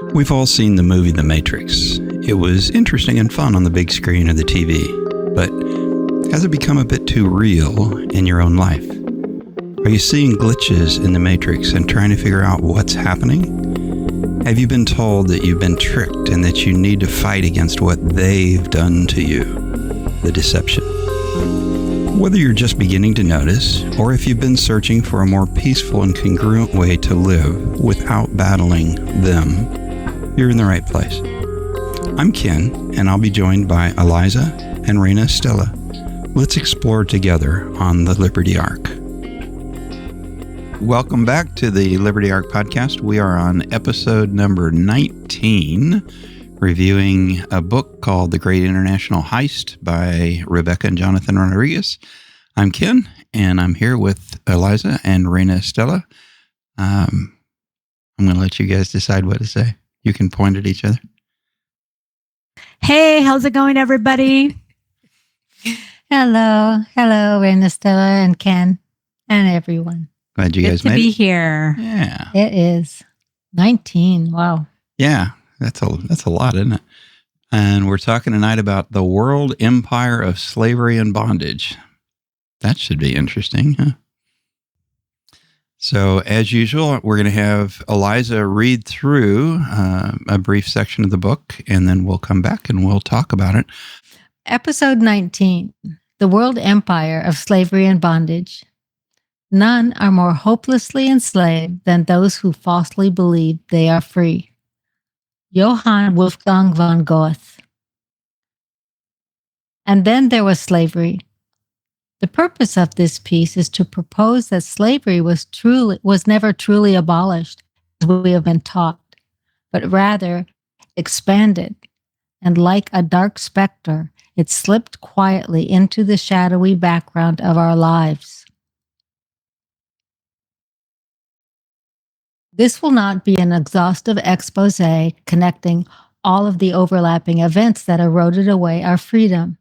We've all seen the movie The Matrix. It was interesting and fun on the big screen of the TV, but has it become a bit too real in your own life? Are you seeing glitches in the Matrix and trying to figure out what's happening? Have you been told that you've been tricked and that you need to fight against what they've done to you? The deception. Whether you're just beginning to notice, or if you've been searching for a more peaceful and congruent way to live without battling them, you're in the right place. I'm Ken, and I'll be joined by Eliza and Rena Stella. Let's explore together on the Liberty Ark. Welcome back to the Liberty Ark Podcast. We are on episode number 19, reviewing a book called The Great International Heist by Rebecca and Jonathan Rodrigues. I'm Ken, and I'm here with Eliza and Rena Stella. I'm going to let you guys decide what to say. You can point at each other. Hey, how's it going, everybody? Hello, Rena, Stella, and Ken, and everyone. Glad you guys made it. Good to be here. Yeah. It is 19. Wow. Yeah, that's a lot, isn't it? And we're talking tonight about the world empire of slavery and bondage. That should be interesting, huh? So, as usual, we're going to have Eliza read through a brief section of the book, and then we'll come back and we'll talk about it. Episode 19, The World Empire of Slavery and Bondage. None are more hopelessly enslaved than those who falsely believe they are free. Johann Wolfgang von Goethe. And then there was slavery. The purpose of this piece is to propose that slavery was never truly abolished, as we have been taught, but rather expanded, and like a dark specter, it slipped quietly into the shadowy background of our lives. This will not be an exhaustive expose connecting all of the overlapping events that eroded away our freedom.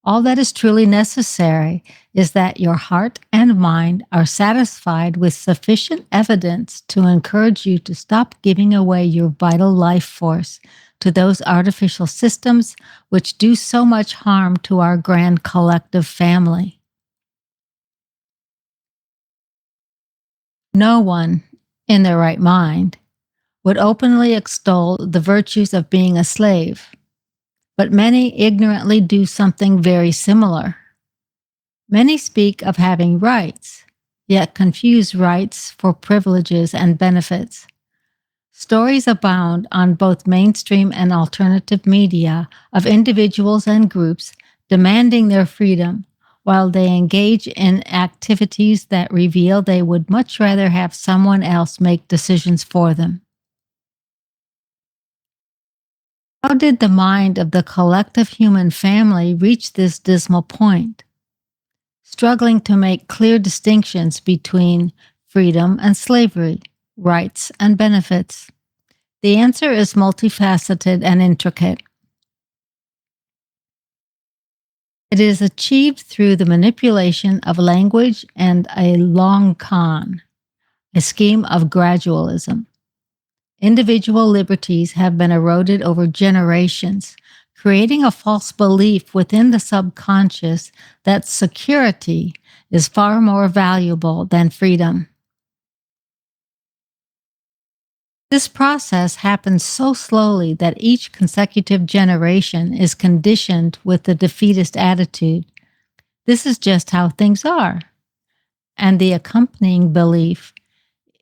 All that is truly necessary is that your heart and mind are satisfied with sufficient evidence to encourage you to stop giving away your vital life force to those artificial systems which do so much harm to our grand collective family. No one, in their right mind, would openly extol the virtues of being a slave. But many ignorantly do something very similar. Many speak of having rights, yet confuse rights for privileges and benefits. Stories abound on both mainstream and alternative media of individuals and groups demanding their freedom while they engage in activities that reveal they would much rather have someone else make decisions for them. How did the mind of the collective human family reach this dismal point? Struggling to make clear distinctions between freedom and slavery, rights and benefits. The answer is multifaceted and intricate. It is achieved through the manipulation of language and a long con, a scheme of gradualism. Individual liberties have been eroded over generations, creating a false belief within the subconscious that security is far more valuable than freedom. This process happens so slowly that each consecutive generation is conditioned with the defeatist attitude. This is just how things are. And the accompanying belief,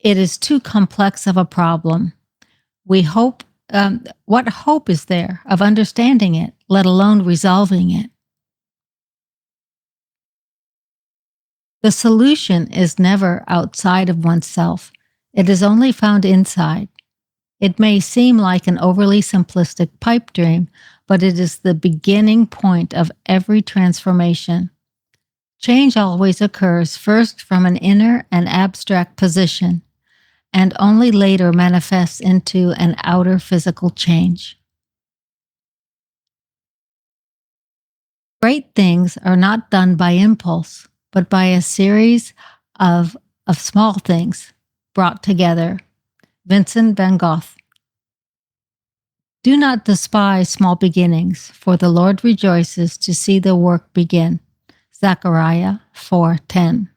it is too complex of a problem. We hope, what hope is there of understanding it, let alone resolving it? The solution is never outside of oneself. It is only found inside. It may seem like an overly simplistic pipe dream, but it is the beginning point of every transformation. Change always occurs first from an inner and abstract position, and only later manifests into an outer physical change. Great things are not done by impulse, but by a series of small things brought together. Vincent van Gogh. Do not despise small beginnings, for the Lord rejoices to see the work begin. Zechariah 4:10.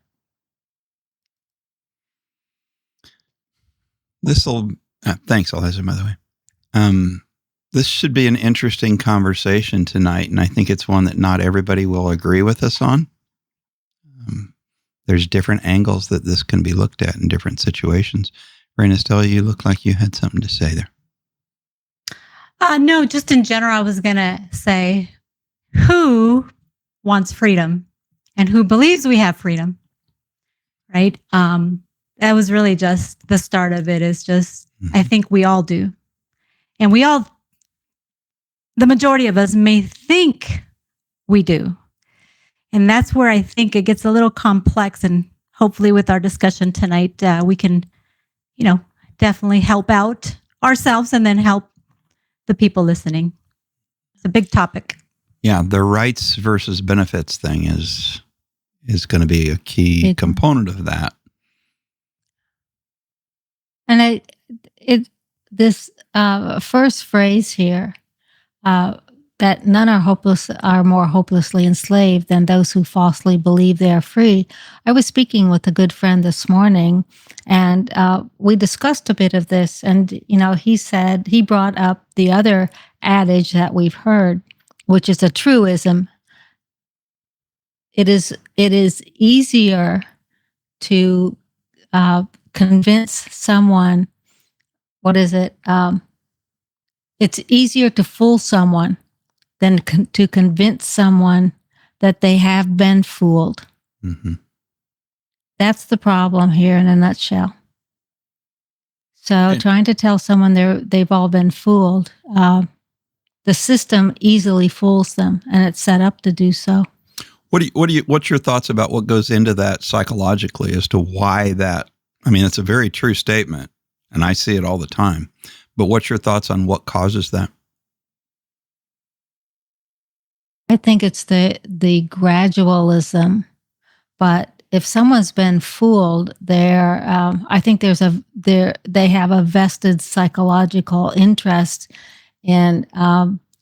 Thanks, Eliza, by the way. This should be an interesting conversation tonight, and I think it's one that not everybody will agree with us on. There's different angles that this can be looked at in different situations. Raina, Stella, you look like you had something to say there. No, just in general, I was going to say, who wants freedom and who believes we have freedom, right? That was really just the start of it, is just, I think we all do. And the majority of us may think we do. And that's where I think it gets a little complex. And hopefully with our discussion tonight, we can, definitely help out ourselves and then help the people listening. It's a big topic. Yeah, the rights versus benefits thing is going to be a key component of that. And this first phrase here, that none are more hopelessly enslaved than those who falsely believe they are free. I was speaking with a good friend this morning, and we discussed a bit of this. And he brought up the other adage that we've heard, which is a truism. It is easier to convince someone. What is it? It's easier to fool someone than to convince someone that they have been fooled. Mm-hmm. That's the problem here in a nutshell. So trying to tell someone they've all been fooled, the system easily fools them, and it's set up to do so. What's your thoughts about what goes into that psychologically as to why that? I mean, it's a very true statement, and I see it all the time. But what's your thoughts on what causes that? I think it's the gradualism. But if someone's been fooled, I think they have a vested psychological interest in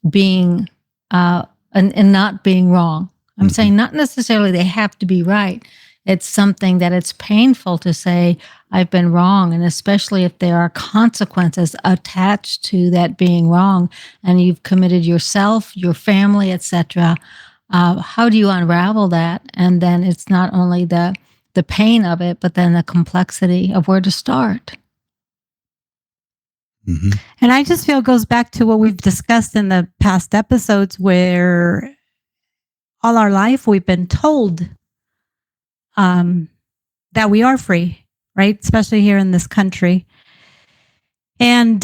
being and not being wrong. I'm saying not necessarily they have to be right. It's something that it's painful to say, I've been wrong, and especially if there are consequences attached to that being wrong, and you've committed yourself, your family, etc. How do you unravel that? And then it's not only the pain of it, but then the complexity of where to start. Mm-hmm. And I just feel it goes back to what we've discussed in the past episodes, where all our life we've been told that we are free, right? Especially here in this country. And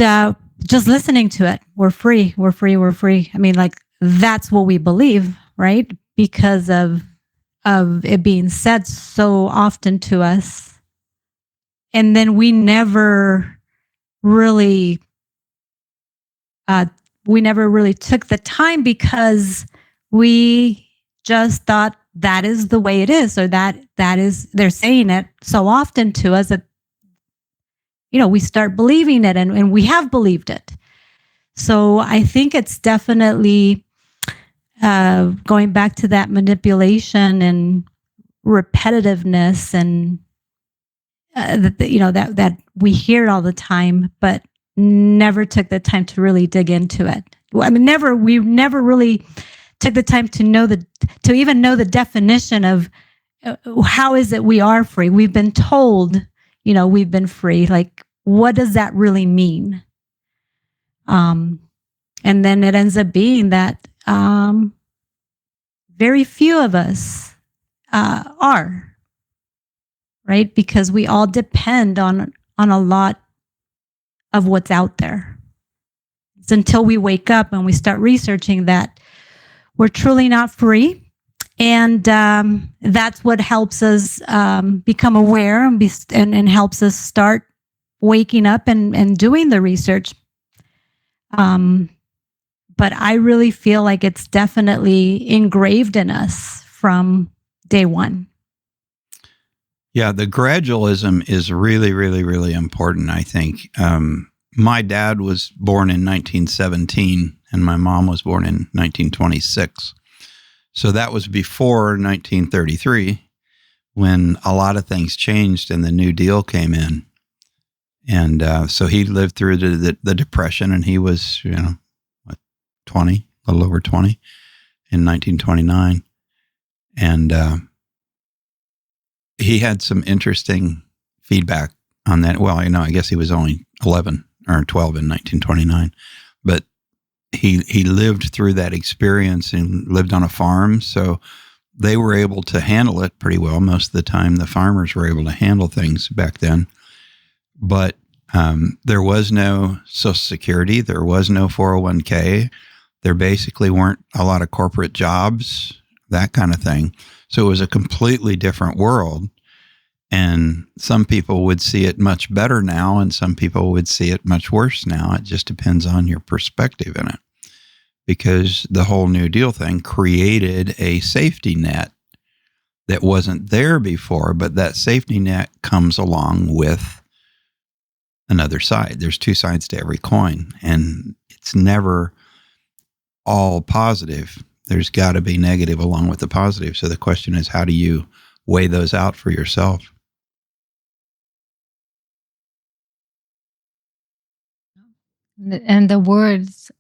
just listening to it, we're free, we're free, we're free. I mean, like, that's what we believe, right? Because of it being said so often to us. And then we never really took the time, because we just thought that is the way it is, or that is, they're saying it so often to us that, we start believing it, and we have believed it. So I think it's definitely going back to that manipulation and repetitiveness, and that we hear it all the time, but never took the time to really dig into it. I mean, we never really took the time to even know the definition of how is it we are free. We've been told, we've been free. Like, what does that really mean? And then it ends up being that very few of us are, right? Because we all depend on a lot of what's out there. It's until we wake up and we start researching that we're truly not free. And that's what helps us become aware and helps us start waking up and doing the research. But I really feel like it's definitely engraved in us from day one. Yeah, the gradualism is really, really, really important, I think. my dad was born in 1917 and my mom was born in 1926. So that was before 1933 when a lot of things changed and the New Deal came in. And so he lived through the Depression, and he was, 20, a little over 20 in 1929. And he had some interesting feedback on that. Well, I guess he was only 11 or 12 in 1929, but he lived through that experience and lived on a farm. So they were able to handle it pretty well. Most of the time, the farmers were able to handle things back then. But there was no Social Security. There was no 401k. There basically weren't a lot of corporate jobs, that kind of thing. So it was a completely different world. And some people would see it much better now, and some people would see it much worse now. It just depends on your perspective in it. Because the whole New Deal thing created a safety net that wasn't there before, but that safety net comes along with another side. There's two sides to every coin, and it's never all positive. There's got to be negative along with the positive. So the question is, how do you weigh those out for yourself? And the words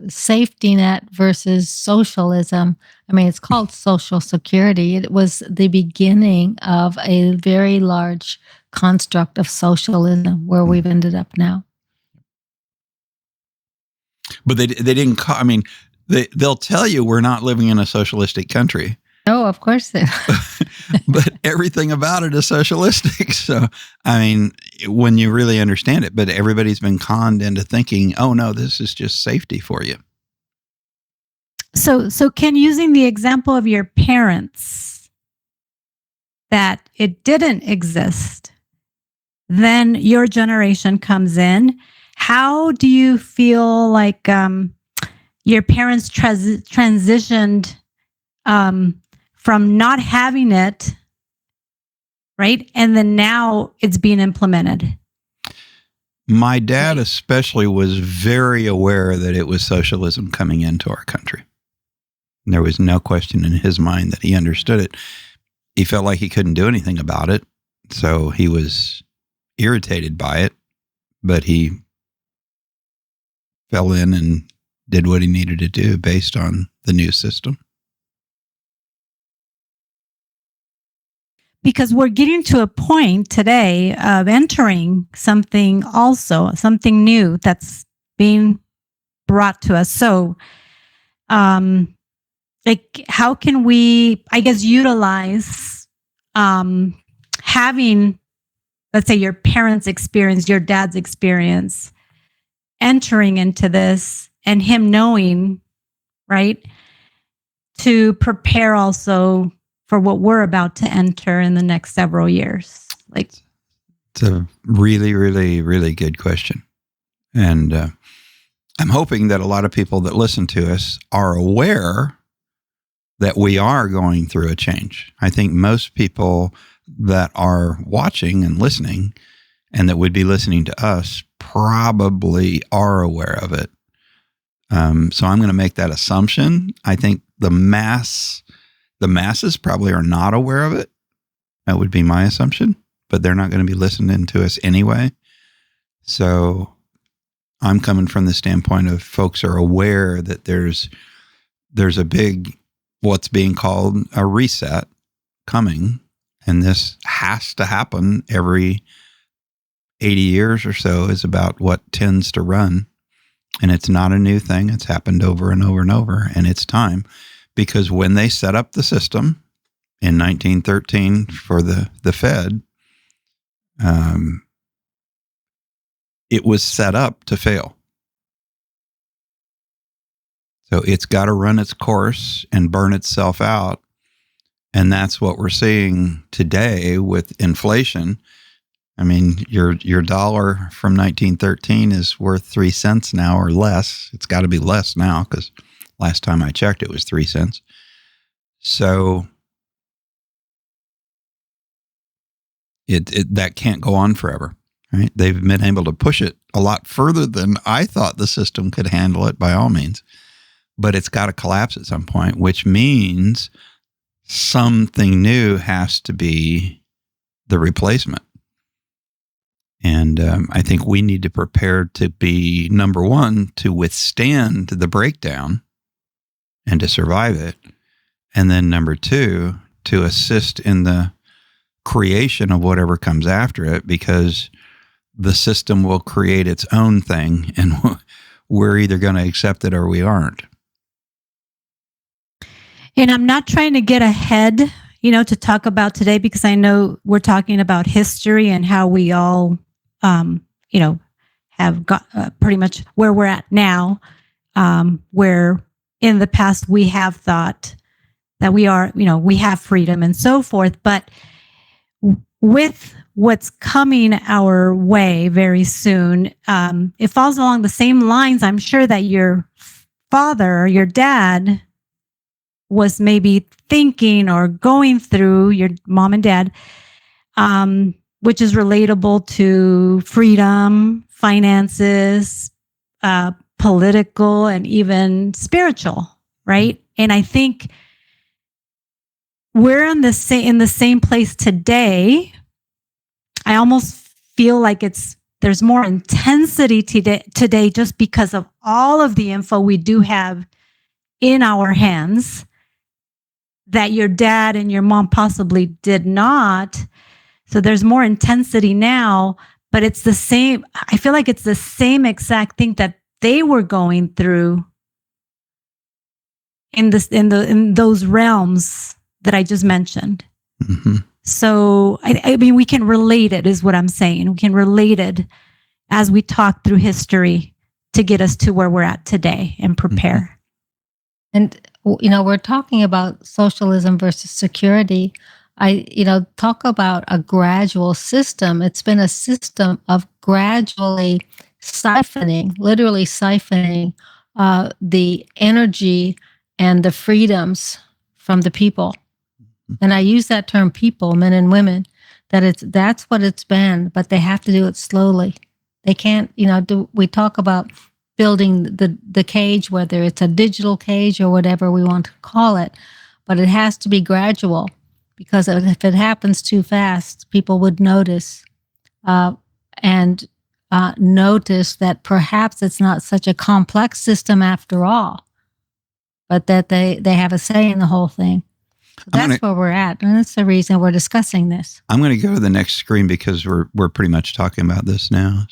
safety net versus socialism, it's called Social Security. It was the beginning of a very large construct of socialism where we've ended up now. But they didn't they'll tell you we're not living in a socialistic country. Oh, of course they But everything about it is socialistic. So, when you really understand it, but everybody's been conned into thinking, oh no, this is just safety for you. So Ken, using the example of your parents, that it didn't exist, then your generation comes in. How do you feel like your parents transitioned from not having it, right? And then now it's being implemented. My dad especially was very aware that it was socialism coming into our country. And there was no question in his mind that he understood it. He felt like he couldn't do anything about it. So he was irritated by it, but he fell in and did what he needed to do based on the new system. Because we're getting to a point today of entering something new that's being brought to us. So, how can we, utilize having, let's say, your parents' experience, your dad's experience, entering into this, and him knowing, right, to prepare also for what we're about to enter in the next several years? It's a really, really, really good question. And I'm hoping that a lot of people that listen to us are aware that we are going through a change. I think most people that are watching and listening and that would be listening to us probably are aware of it. So I'm going to make that assumption. I think the masses probably are not aware of it. That would be my assumption, but they're not going to be listening to us anyway. So I'm coming from the standpoint of folks are aware that there's a big, what's being called a reset coming, and this has to happen every 80 years or so is about what tends to run. And it's not a new thing. It's happened over and over and over, and it's time. Because when they set up the system in 1913 for the Fed, it was set up to fail. So it's got to run its course and burn itself out. And that's what we're seeing today with inflation. Your dollar from 1913 is worth 3 cents now or less. It's got to be less now because last time I checked, it was 3 cents. So that can't go on forever. right? They've been able to push it a lot further than I thought the system could handle it, by all means. But it's got to collapse at some point, which means something new has to be the replacement. And I think we need to prepare to be, number one, to withstand the breakdown and to survive it. And then number two, to assist in the creation of whatever comes after it, because the system will create its own thing, and we're either going to accept it or we aren't. And I'm not trying to get ahead, to talk about today, because I know we're talking about history and how we all, have got pretty much where we're at now, where in the past we have thought that we are, we have freedom and so forth. But with what's coming our way very soon, it falls along the same lines. I'm sure that your father or your dad was maybe thinking or going through, your mom and dad, which is relatable to freedom, finances, political, and even spiritual, right? And I think we're in the same place today. I almost feel like there's more intensity today just because of all of the info we do have in our hands that your dad and your mom possibly did not. So there's more intensity now, but it's the same. I feel like it's the same exact thing that they were going through in those realms that I just mentioned. Mm-hmm. So, I mean, we can relate it, is what I'm saying. We can relate it as we talk through history to get us to where we're at today and prepare. And, we're talking about socialism versus security. I talk about a gradual system. It's been a system of gradually literally siphoning the energy and the freedoms from the people. And I use that term people, men and women, that's what it's been, but they have to do it slowly. They can't, we talk about building the cage, whether it's a digital cage or whatever we want to call it, but it has to be gradual, because if it happens too fast, people would notice and notice that perhaps it's not such a complex system after all, but that they have a say in the whole thing. So that's where we're at, and that's the reason we're discussing this. I'm going to go to the next screen because we're pretty much talking about this now.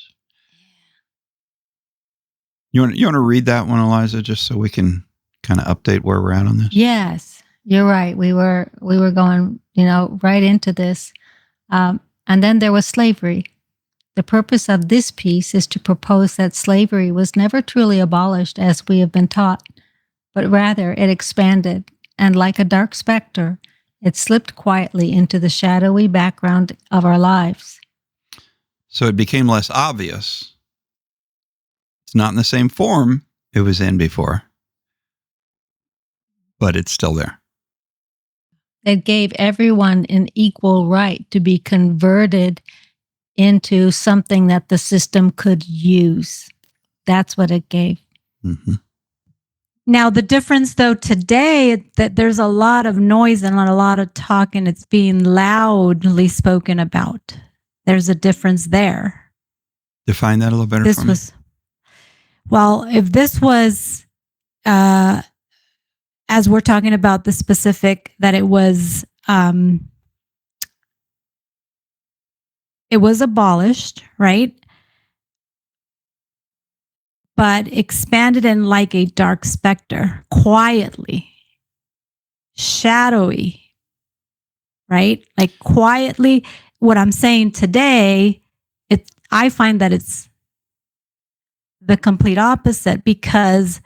You want to read that one, Eliza, just so we can kind of update where we're at on this? Yes, you're right. We were going, right into this, and then there was slavery. The purpose of this piece is to propose that slavery was never truly abolished as we have been taught, but rather it expanded. And like a dark specter, it slipped quietly into the shadowy background of our lives. So it became less obvious. It's not in the same form it was in before, but it's still there. It gave everyone an equal right to be converted into something that the system could use. That's what it gave. Mm-hmm. Now, the difference, though, today, that there's a lot of noise and a lot of talk, and it's being loudly spoken about. There's a difference there. Define that a little better for me. Well, if this was, as we're talking about the specific, that it was abolished, right? But expanded in like a dark specter, quietly, shadowy, right? Like quietly. What I'm saying today, I find that it's the complete opposite, because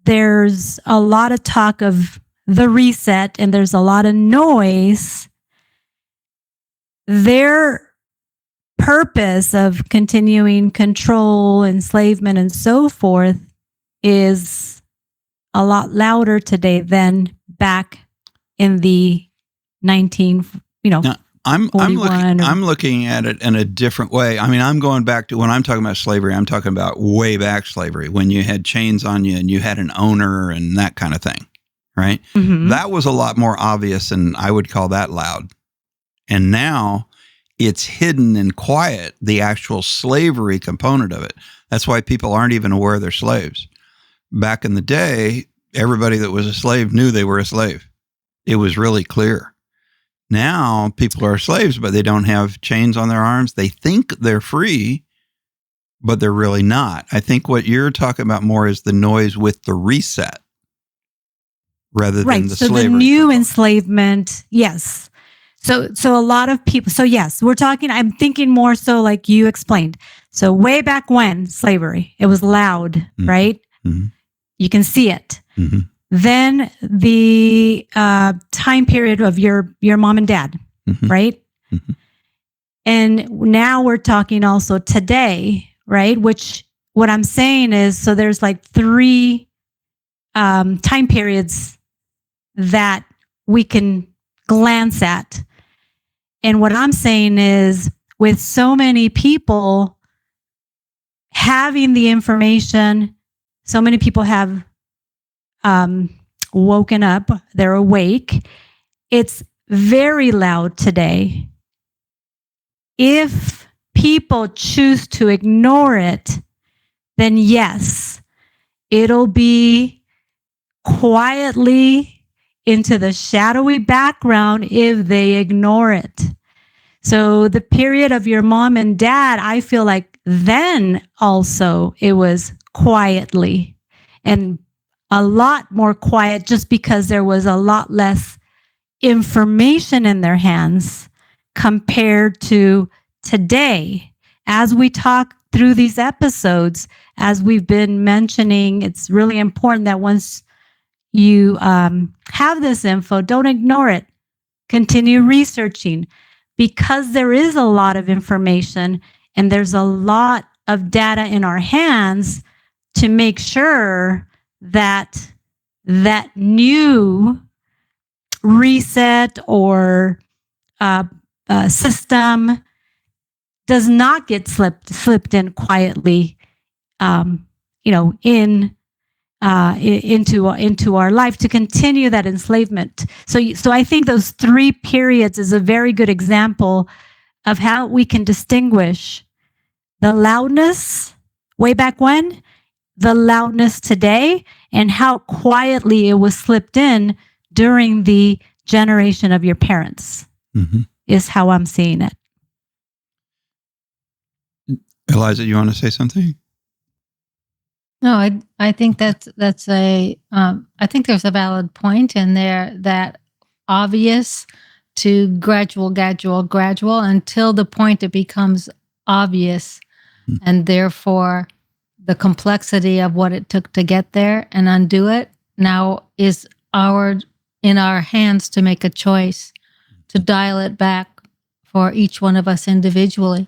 there's a lot of talk of the reset and there's a lot of noise. Their purpose of continuing control, enslavement, and so forth is a lot louder today than back in the I'm 41 I'm looking at it in a different way. I mean, I'm going back to when I'm talking about slavery, I'm talking about way back slavery, when you had chains on you and you had an owner and that kind of thing, right? Mhm. That was a lot more obvious, and I would call that loud. And now it's hidden and quiet, the actual slavery component of it. That's why people aren't even aware they're slaves. Back in the day, everybody that was a slave knew they were a slave. It was really clear. Now people are slaves, but they don't have chains on their arms. They think they're free, but they're really not. I think what you're talking about more is the noise with the reset rather than the slavery. So the new component. enslavement, yes. So a lot of people, so yes, I'm thinking more so like you explained. So way back when slavery, it was loud, Mhm. right? Mm-hmm. You can see it. Mm-hmm. Then the time period of your mom and dad, Mm-hmm. right? Mhm. And now we're talking also today, right? Which what I'm saying is, so there's like 3 time periods that we can glance at. And what I'm saying is, with so many people having the information, so many people have woken up, they're awake. It's very loud today. If people choose to ignore it, then yes, it'll be quietly into the shadowy background if they ignore it. So the period of your mom and dad, I feel like then also it was quietly and a lot more quiet, just because there was a lot less information in their hands compared to today. As we talk through these episodes, as we've been mentioning, it's really important that once you have this info, don't ignore it. Continue researching, because there is a lot of information and there's a lot of data in our hands to make sure that that new reset or system does not get slipped in quietly, into our life to continue that enslavement. So I think those 3 periods is a very good example of how we can distinguish the loudness way back when, the loudness today, and how quietly it was slipped in during the generation of your parents. Mm-hmm. Is how I'm seeing it. Eliza, you want to say something? No, I think that's I think there's a valid point in there, that obvious to gradual until the point it becomes obvious, and therefore the complexity of what it took to get there and undo it now is in our hands to make a choice to dial it back for each one of us individually.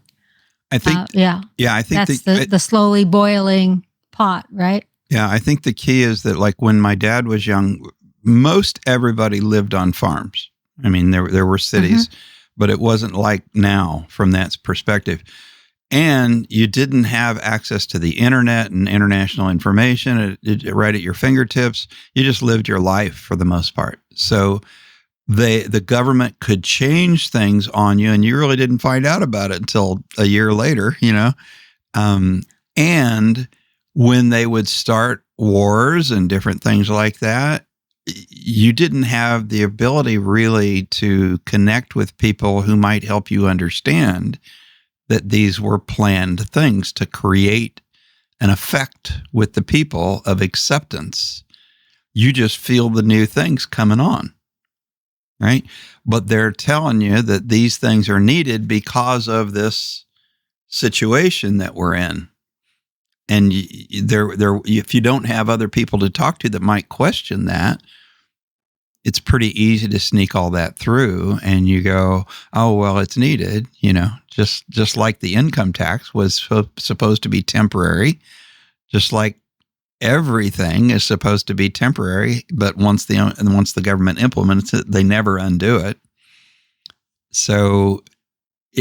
I think, I think that's the slowly boiling pot, right? Yeah, I think the key is that, like, when my dad was young, most everybody lived on farms. I mean, there were cities, but it wasn't like now from that perspective. And you didn't have access to the internet and international information right at your fingertips. You just lived your life for the most part. So the government could change things on you, and you really didn't find out about it until a year later, and when they would start wars and different things like that, you didn't have the ability really to connect with people who might help you understand that these were planned things to create an effect with the people of acceptance. You just feel the new things coming on, right? But they're telling you that these things are needed because of this situation that we're in. And if you don't have other people to talk to that might question that, it's pretty easy to sneak all that through, and you go, oh, well, it's needed, just like the income tax was supposed to be temporary, just like everything is supposed to be temporary, but once the government implements it, they never undo it. So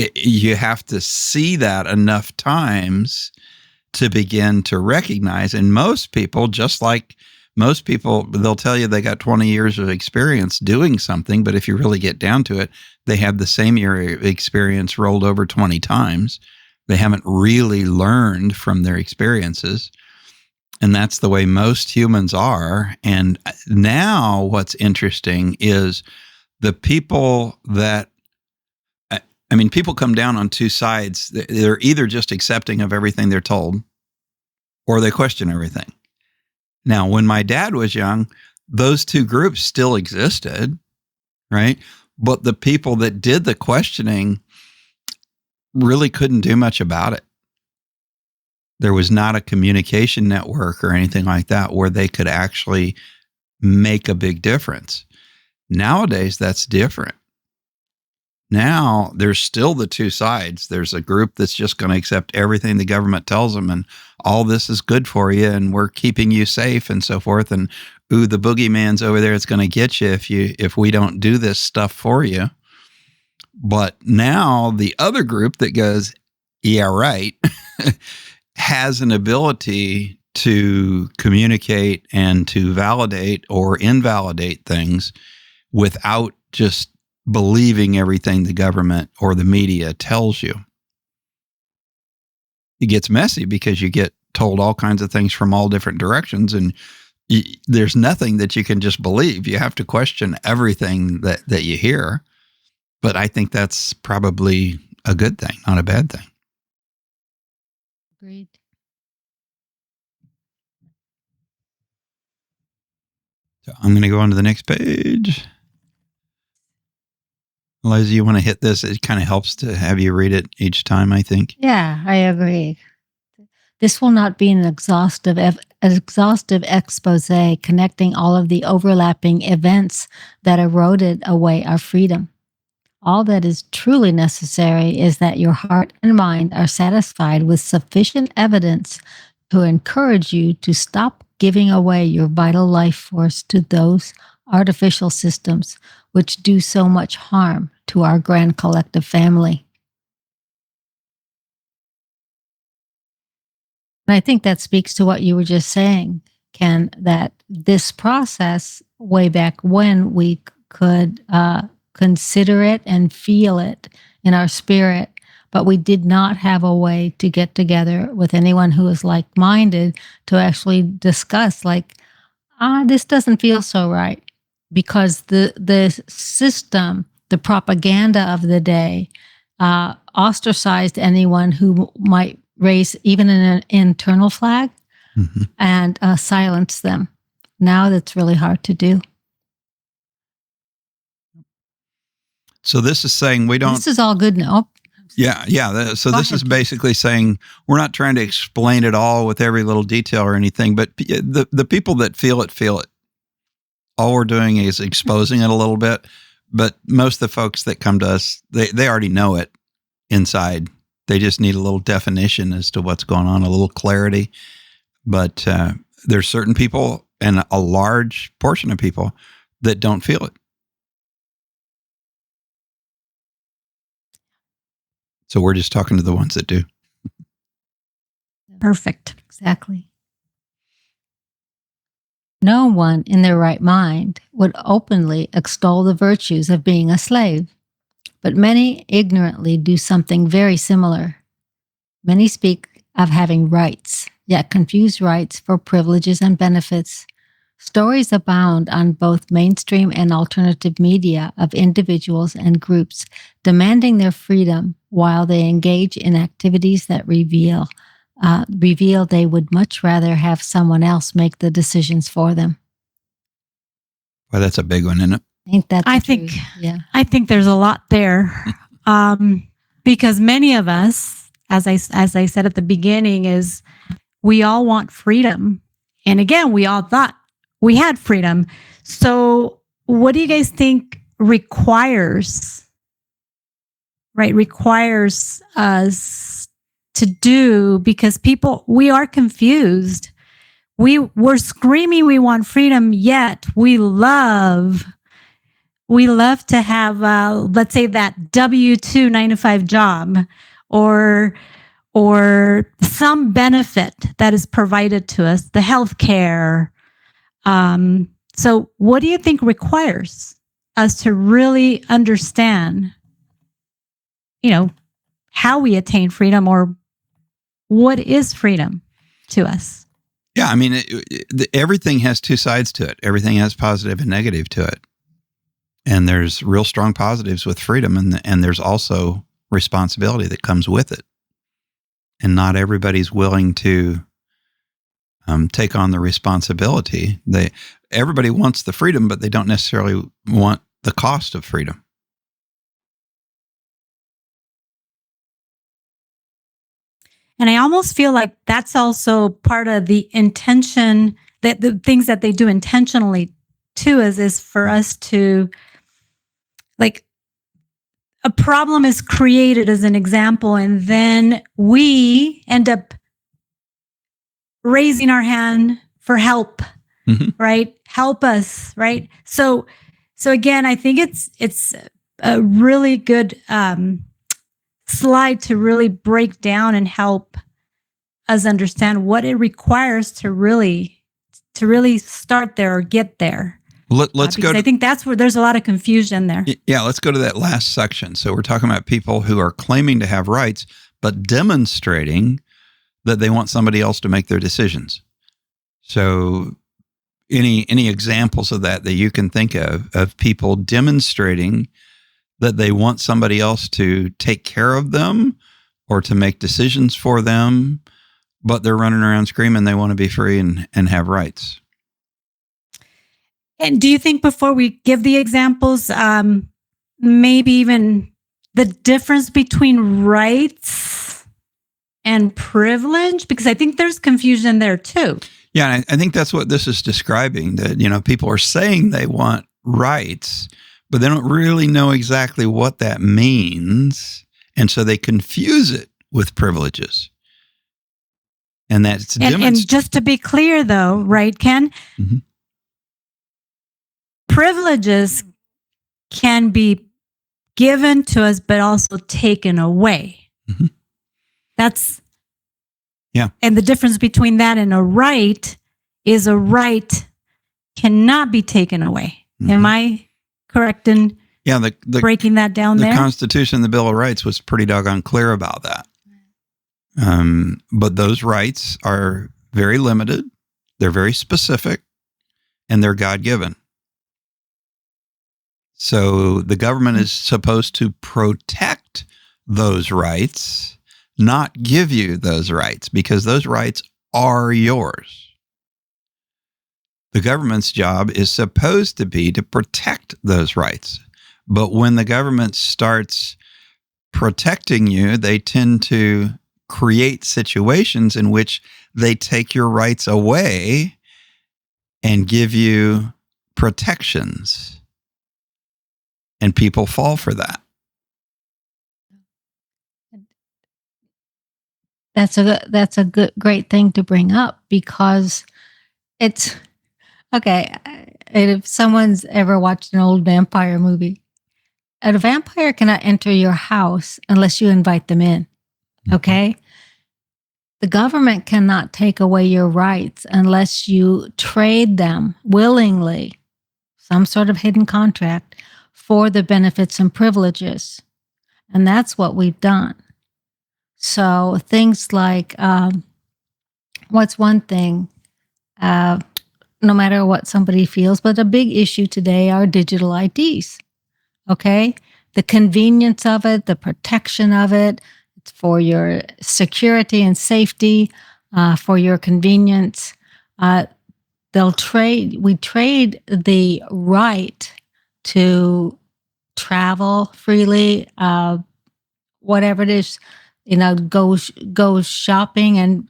you have to see that enough times to begin to recognize. And most people, just like most people, they'll tell you they got 20 years of experience doing something, but if you really get down to it, they have the same year of experience rolled over 20 times. They haven't really learned from their experiences. And that's the way most humans are. And now what's interesting is the people that, I mean, people come down on two sides. They're either just accepting of everything they're told or they question everything. Now, when my dad was young, those two groups still existed, right? But the people that did the questioning really couldn't do much about it. There was not a communication network or anything like that where they could actually make a big difference. Nowadays, that's different. Now, there's still the two sides. There's a group that's just going to accept everything the government tells them, and all this is good for you, and we're keeping you safe and so forth. And, ooh, the boogeyman's over there. It's going to get you if we don't do this stuff for you. But now the other group that goes, yeah, right, has an ability to communicate and to validate or invalidate things without just believing everything the government or the media tells you. It gets messy because you get told all kinds of things from all different directions, and there's nothing that you can just believe. You have to question everything that you hear. But I think that's probably a good thing, not a bad thing. Agreed. So I'm going to go on to the next page. Eliza, you want to hit this? It kind of helps to have you read it each time, I think. Yeah, I agree. This will not be an exhaustive expose connecting all of the overlapping events that eroded away our freedom. All that is truly necessary is that your heart and mind are satisfied with sufficient evidence to encourage you to stop giving away your vital life force to those artificial systems which do so much harm to our grand collective family. And I think that speaks to what you were just saying, Ken, that this process, way back when we could consider it and feel it in our spirit, but we did not have a way to get together with anyone who is like-minded to actually discuss, like, this doesn't feel so right, because the system, the propaganda of the day, ostracized anyone who might raise even an internal flag and silence them. Now that's really hard to do. So this is saying we don't... This is all good now. Yeah. So this is basically saying we're not trying to explain it all with every little detail or anything, but the people that feel it. All we're doing is exposing it a little bit, but most of the folks that come to us, they already know it inside. They just need a little definition as to what's going on, a little clarity. But there's certain people, and a large portion of people, that don't feel it. So we're just talking to the ones that do. Perfect. Exactly. No one in their right mind would openly extol the virtues of being a slave, but many ignorantly do something very similar. Many speak of having rights, yet confuse rights for privileges and benefits. Stories abound on both mainstream and alternative media of individuals and groups demanding their freedom while they engage in activities that reveal they would much rather have someone else make the decisions for them. Well, that's a big one, isn't it? I think there's a lot there, because many of us, as I said at the beginning, is we all want freedom, and again, we all thought we had freedom. So, what do you guys think requires us to do? Because we are confused. We're screaming we want freedom, yet we love we love to have, let's say, that W-2 9-to-5 job, or some benefit that is provided to us, the health care. So what do you think requires us to really understand, how we attain freedom, or what is freedom to us? Yeah, I mean, everything has two sides to it. Everything has positive and negative to it. And there's real strong positives with freedom, and there's also responsibility that comes with it. And not everybody's willing to take on the responsibility. Everybody wants the freedom, but they don't necessarily want the cost of freedom. And I almost feel like that's also part of the intention, that the things that they do intentionally too is for us to, like, a problem is created as an example, and then we end up raising our hand for help, right? Help us, right? So again, I think it's a really good slide to really break down and help us understand what it requires to really start there or get there. Let's go. I think that's where there's a lot of confusion there. Yeah, let's go to that last section. So we're talking about people who are claiming to have rights, but demonstrating that they want somebody else to make their decisions. So any examples of that you can think of people demonstrating that they want somebody else to take care of them or to make decisions for them, but they're running around screaming they want to be free and have rights. And do you think, before we give the examples, maybe even the difference between rights and privilege? Because I think there's confusion there too. Yeah, and I think that's what this is describing, that, people are saying they want rights, but they don't really know exactly what that means. And so they confuse it with privileges. And that's and just to be clear though, right, Ken? Mm-hmm. Privileges can be given to us, but also taken away. Mm-hmm. And the difference between that and a right is a right cannot be taken away. Mm-hmm. Am I correct in breaking that down there? The Constitution, the Bill of Rights was pretty doggone clear about that. But those rights are very limited, they're very specific, and they're God-given. So the government is supposed to protect those rights, not give you those rights, because those rights are yours. The government's job is supposed to be to protect those rights. But when the government starts protecting you, they tend to create situations in which they take your rights away and give you protections. And people fall for that. That's a great thing to bring up, because it's okay. If someone's ever watched an old vampire movie, a vampire cannot enter your house unless you invite them in. Okay. The government cannot take away your rights unless you trade them willingly, some sort of hidden contract, for the benefits and privileges. And that's what we've done. So things like, what's one thing, no matter what somebody feels, but a big issue today are digital IDs. Okay? The convenience of it, the protection of it, it's for your security and safety, for your convenience. We trade the right to travel freely, whatever it is, go shopping and,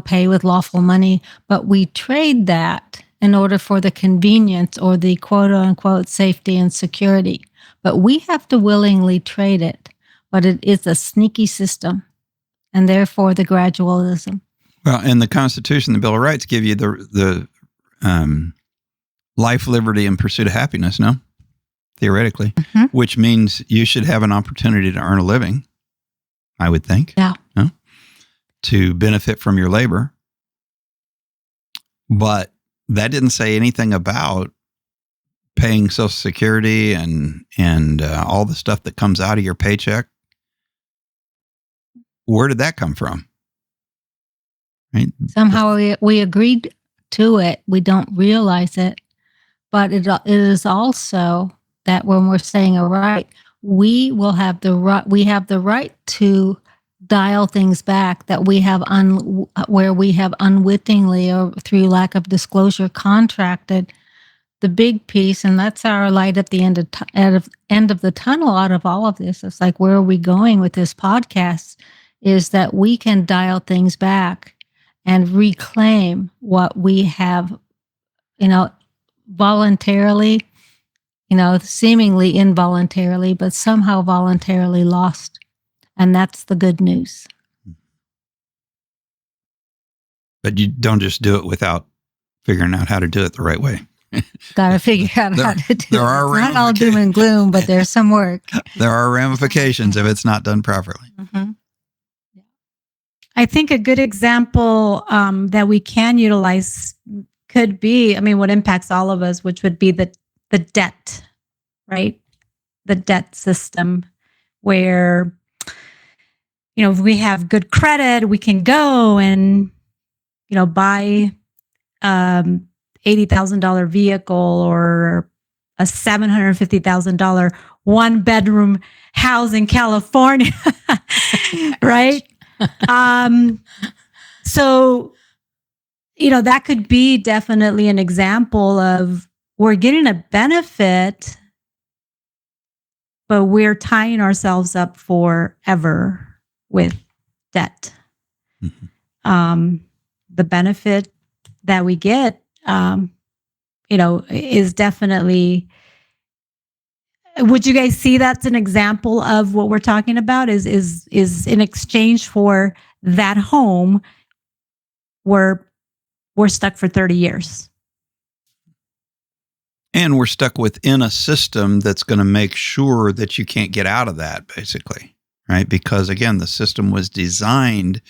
pay with lawful money. But we trade that in order for the convenience or the quote unquote safety and security. But we have to willingly trade it. But it is a sneaky system, and therefore the gradualism. Well, and the Constitution, the Bill of Rights give you the life, liberty, and pursuit of happiness, no? theoretically, which means you should have an opportunity to earn a living, I would think. Yeah. No? To benefit from your labor. But that didn't say anything about paying Social Security and all the stuff that comes out of your paycheck. Where did that come from? Right? Somehow we agreed to it. We don't realize it. But it is also that when we're saying a right, we have the right to dial things back that we have where we have unwittingly or through lack of disclosure contracted the big piece, and that's our light at the end of the tunnel out of all of this. It's like, where are we going with this podcast? Is that we can dial things back and reclaim what we have, voluntarily, seemingly involuntarily, but somehow voluntarily lost. And that's the good news. But you don't just do it without figuring out how to do it the right way. Got to figure out how to do it. There are it's not all doom and gloom, but there's some work. There are ramifications if it's not done properly. Mm-hmm. I think a good example that we can utilize could be, what impacts all of us, which would be the debt, right? The debt system where, if we have good credit, we can go and, buy $80,000 vehicle or a $750,000 one-bedroom house in California, right? So, that could be definitely an example of we're getting a benefit, but we're tying ourselves up forever with debt. Mm-hmm. The benefit that we get, is definitely. Would you guys see that's an example of what we're talking about? Is in exchange for that home, we're stuck for 30 years. And we're stuck within a system that's going to make sure that you can't get out of that, basically, right? Because again, the system was designed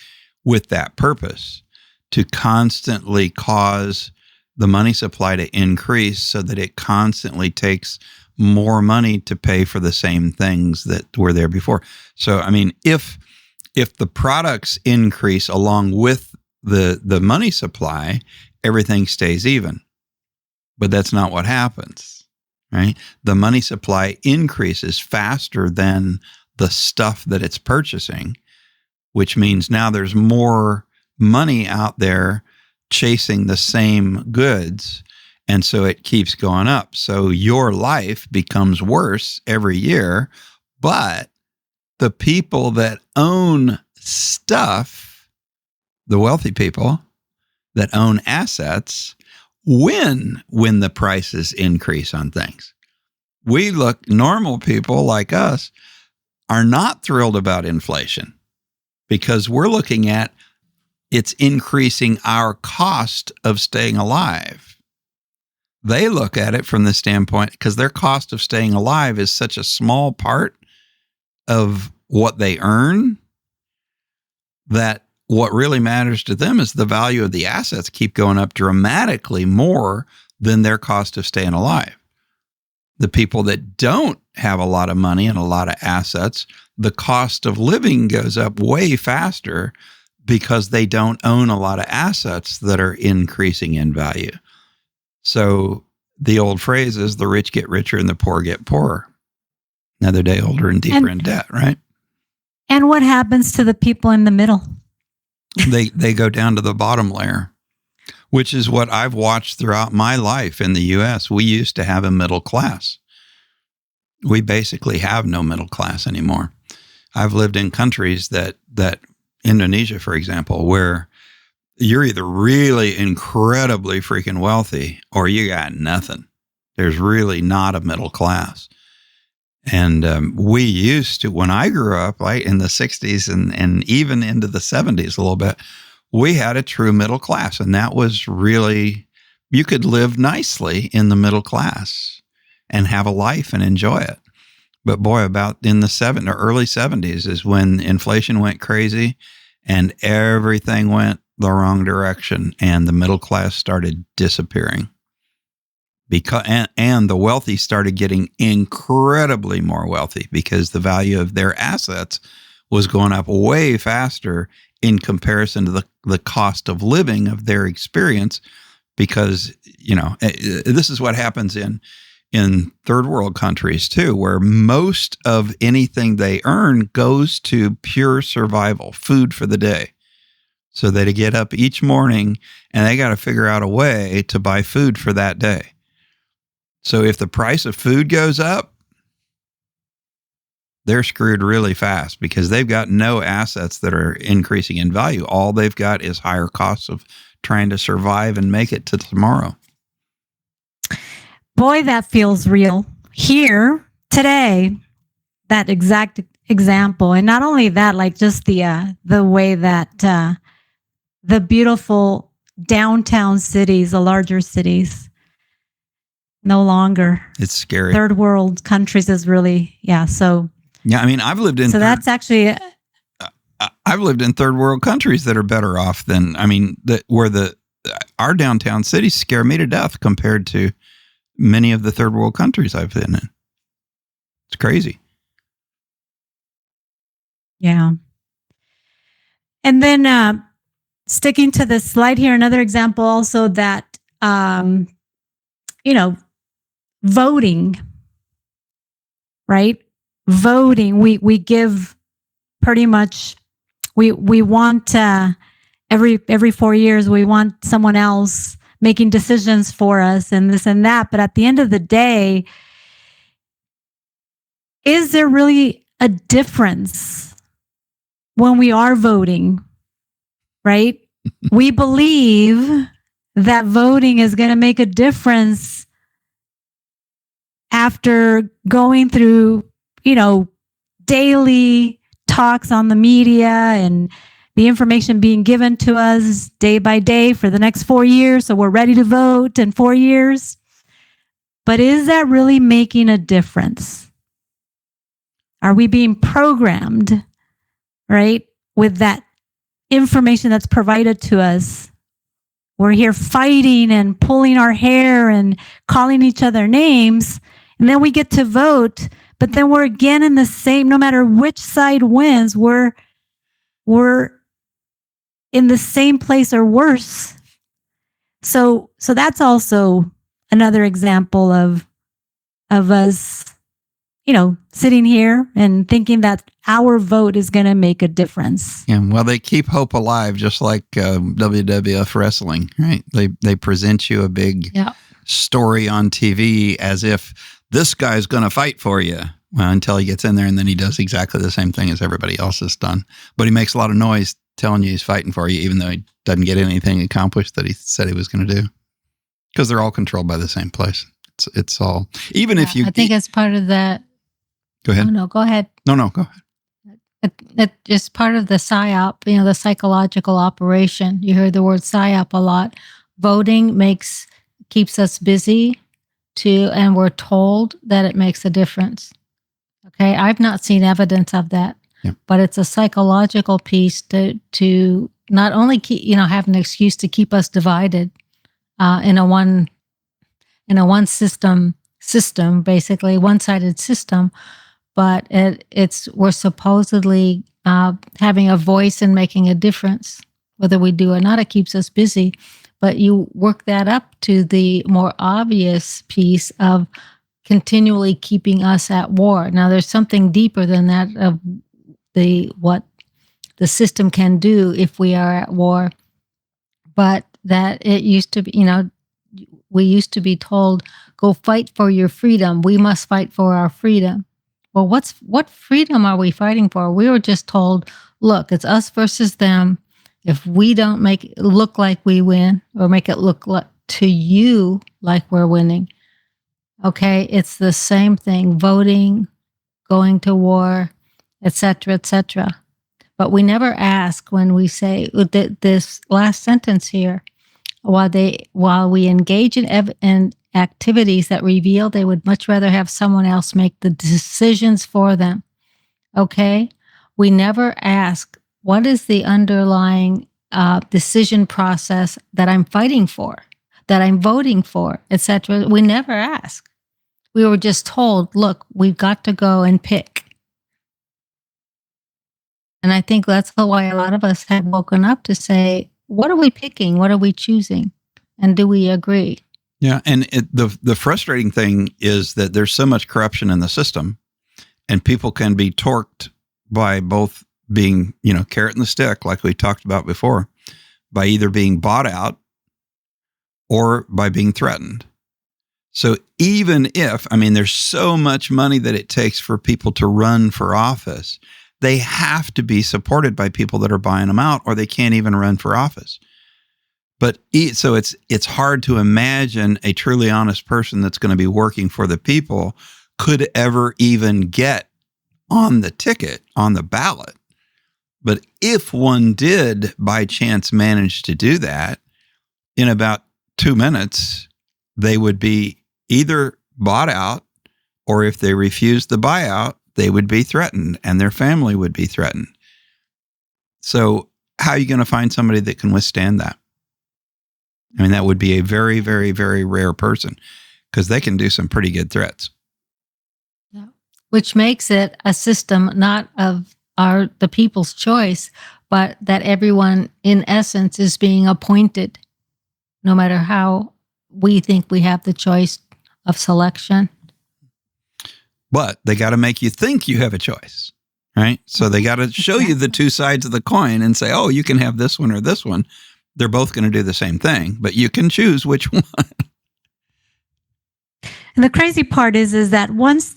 with that purpose to constantly cause the money supply to increase so that it constantly takes more money to pay for the same things that were there before. So, if the products increase along with the money supply, everything stays even. But that's not what happens, right? The money supply increases faster than the stuff that it's purchasing, which means now there's more money out there chasing the same goods. And so it keeps going up. So your life becomes worse every year, but the people that own stuff, the wealthy people that own assets, win when the prices increase on things. Normal people like us are not thrilled about inflation because we're looking at it's increasing our cost of staying alive. They look at it from the standpoint, because their cost of staying alive is such a small part of what they earn, that what really matters to them is the value of the assets keep going up dramatically more than their cost of staying alive. The people that don't have a lot of money and a lot of assets, the cost of living goes up way faster because they don't own a lot of assets that are increasing in value. So the old phrase is the rich get richer and the poor get poorer. Another day older and deeper in debt, right? And what happens to the people in the middle? They go down to the bottom layer, which is what I've watched throughout my life in the U.S. We used to have a middle class. We basically have no middle class anymore. I've lived in countries that Indonesia, for example, where you're either really incredibly freaking wealthy or you got nothing. There's really not a middle class. And we used to, when I grew up, like in the 60s and even into the 70s a little bit, we had a true middle class. And that was really, you could live nicely in the middle class. and have a life and enjoy it. But boy, about in the early 70s is when inflation went crazy and everything went the wrong direction and the middle class started disappearing. And the wealthy started getting incredibly more wealthy because the value of their assets was going up way faster in comparison to the cost of living of their experience. Because, this is what happens in third world countries too, where most of anything they earn goes to pure survival, food for the day. So they get up each morning and they got to figure out a way to buy food for that day. So if the price of food goes up, they're screwed really fast because they've got no assets that are increasing in value. All they've got is higher costs of trying to survive and make it to tomorrow. Boy, that feels real. Here, today, that exact example. And not only that, like just the way that the beautiful downtown cities, the larger cities, no longer. It's scary. Third world countries is really, So yeah, I mean, I've lived in. So that's actually. I've lived in third world countries that are better off than, our downtown cities scare me to death compared to many of the third world countries I've been in. It's crazy. Yeah. And then sticking to the slide here, another example also that, voting, right? Voting, we give pretty much, we want every 4 years, we want someone else making decisions for us and this and that. But at the end of the day, is there really a difference when we are voting, right? We believe that voting is going to make a difference after going through, daily talks on the media and the information being given to us day by day for the next 4 years. So we're ready to vote in 4 years. But is that really making a difference? Are we being programmed, right, with that information that's provided to us? We're here fighting and pulling our hair and calling each other names. And then we get to vote, but then we're again in the same, no matter which side wins, we're in the same place or worse. So that's also another example of us, sitting here and thinking that our vote is going to make a difference. Yeah, well, they keep hope alive, just like WWF wrestling, right? They present you a big story on TV as if this guy's going to fight for you. Well, until he gets in there and then he does exactly the same thing as everybody else has done. But he makes a lot of noise telling you he's fighting for you, even though he doesn't get anything accomplished that he said he was going to do. Because they're all controlled by the same place. It's all, even if you... I think it's part of that. Go ahead. Oh, no, go ahead. No, go ahead. It's just part of the PSYOP, the psychological operation. You hear the word PSYOP a lot. Voting keeps us busy and we're told that it makes a difference. Okay, I've not seen evidence of that, but it's a psychological piece to not only keep, have an excuse to keep us divided in a one system, basically one-sided system, but we're supposedly having a voice and making a difference, whether we do or not. It keeps us busy, but you work that up to the more obvious piece of continually keeping us at war. Now, there's something deeper than that of what the system can do if we are at war, but that it used to be, we used to be told, go fight for your freedom. We must fight for our freedom. Well, what freedom are we fighting for? We were just told, look, it's us versus them. If we don't make it look like we win or make it look like to you like we're winning, okay, it's the same thing, voting, going to war, etc., etc. But we never ask when we say this last sentence here, while we engage in activities that reveal they would much rather have someone else make the decisions for them. Okay? We never ask, what is the underlying decision process that I'm fighting for, that I'm voting for, etc.? We never ask. We were just told, look, we've got to go and pick. And I think that's why a lot of us have woken up to say, what are we picking? What are we choosing? And do we agree? Yeah. And the frustrating thing is that there's so much corruption in the system, and people can be torqued by both being, carrot and the stick, like we talked about before, by either being bought out or by being threatened. So even if, there's so much money that it takes for people to run for office, they have to be supported by people that are buying them out, or they can't even run for office. But so it's hard to imagine a truly honest person that's going to be working for the people could ever even get on the ticket, on the ballot. But if one did by chance manage to do that, in about 2 minutes, they would be either bought out, or if they refused the buyout, they would be threatened and their family would be threatened. So how are you going to find somebody that can withstand that? That would be a very, very, very rare person, because they can do some pretty good threats. Yeah. Which makes it a system not of the people's choice, but that everyone in essence is being appointed, no matter how we think we have the choice of selection. But they got to make you think you have a choice, right? So they got to show you the two sides of the coin and say, oh, you can have this one or this one. They're both going to do the same thing, but you can choose which one. And the crazy part is that once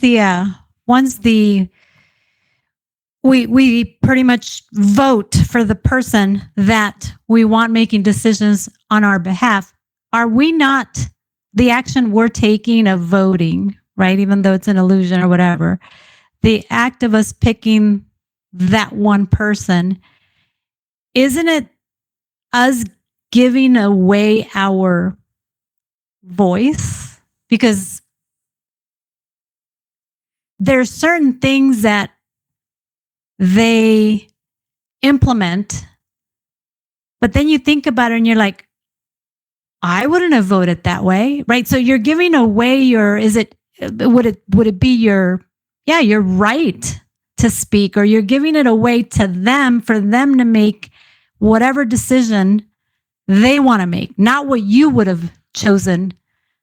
we pretty much vote for the person that we want making decisions on our behalf, are we not, the action we're taking of voting, right? Even though it's an illusion or whatever, the act of us picking that one person, isn't it us giving away our voice? Because there's certain things that they implement, but then you think about it and you're like, I wouldn't have voted that way, right? So you're giving away would it be your right to speak, or you're giving it away to them for them to make whatever decision they want to make, not what you would have chosen.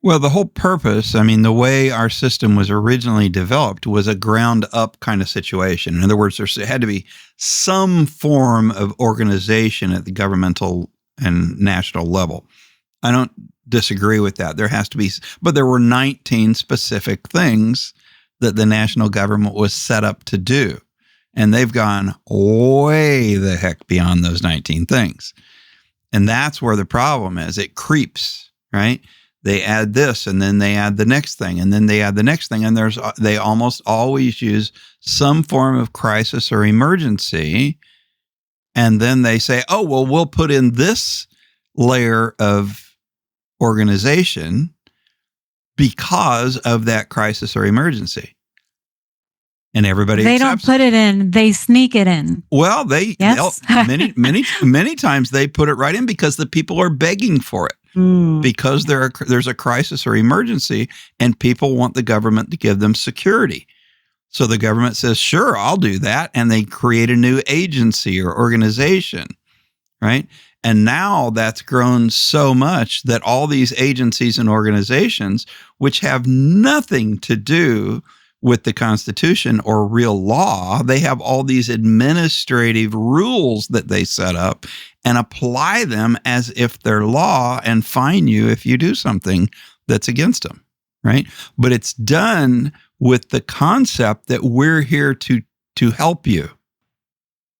Well, the whole purpose, the way our system was originally developed was a ground up kind of situation. In other words, there had to be some form of organization at the governmental and national level. I don't disagree with that. There has to be, but there were 19 specific things that the national government was set up to do. And they've gone way the heck beyond those 19 things. And that's where the problem is. It creeps, right? They add this, and then they add the next thing, and then they add the next thing. And they almost always use some form of crisis or emergency. And then they say, oh, well, we'll put in this layer of organization because of that crisis or emergency. And everybody They don't put it in, they sneak it in. Well, yes. many times they put it right in because the people are begging for it. Because there's a crisis or emergency and people want the government to give them security. So the government says, sure, I'll do that. And they create a new agency or organization, right? And now that's grown so much that all these agencies and organizations, which have nothing to do with the Constitution or real law, they have all these administrative rules that they set up and apply them as if they're law and fine you if you do something that's against them, right? But it's done with the concept that we're here to help you.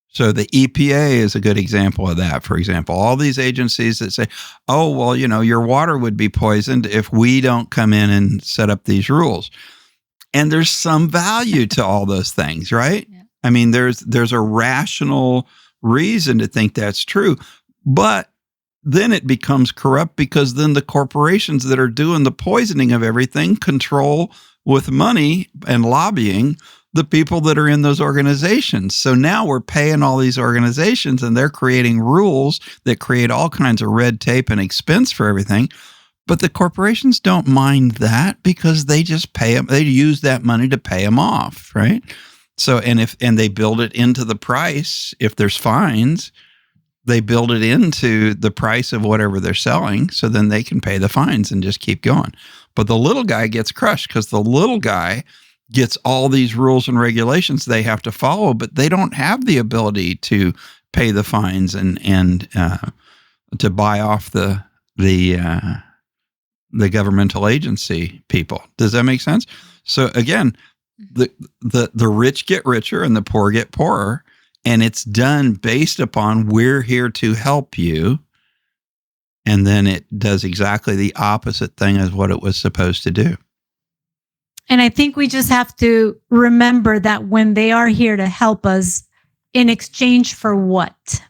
So the EPA is a good example of that. For example, all these agencies that say, oh, well, your water would be poisoned if we don't come in and set up these rules. And there's some value to all those things, right? Yeah. There's a rational reason to think that's true, but then it becomes corrupt, because then the corporations that are doing the poisoning of everything control with money and lobbying the people that are in those organizations. So now we're paying all these organizations, and they're creating rules that create all kinds of red tape and expense for everything. But the corporations don't mind that, because they just pay them. They use that money to pay them off, right? So, and they build it into the price. If there's fines, they build it into the price of whatever they're selling, so then they can pay the fines and just keep going. But the little guy gets crushed, because the little guy gets all these rules and regulations they have to follow, but they don't have the ability to pay the fines and to buy off the governmental agency people. Does that make sense? So again, the rich get richer and the poor get poorer, and it's done based upon we're here to help you. And then it does exactly the opposite thing as what it was supposed to do. And I think we just have to remember that when they are here to help us, in exchange for what?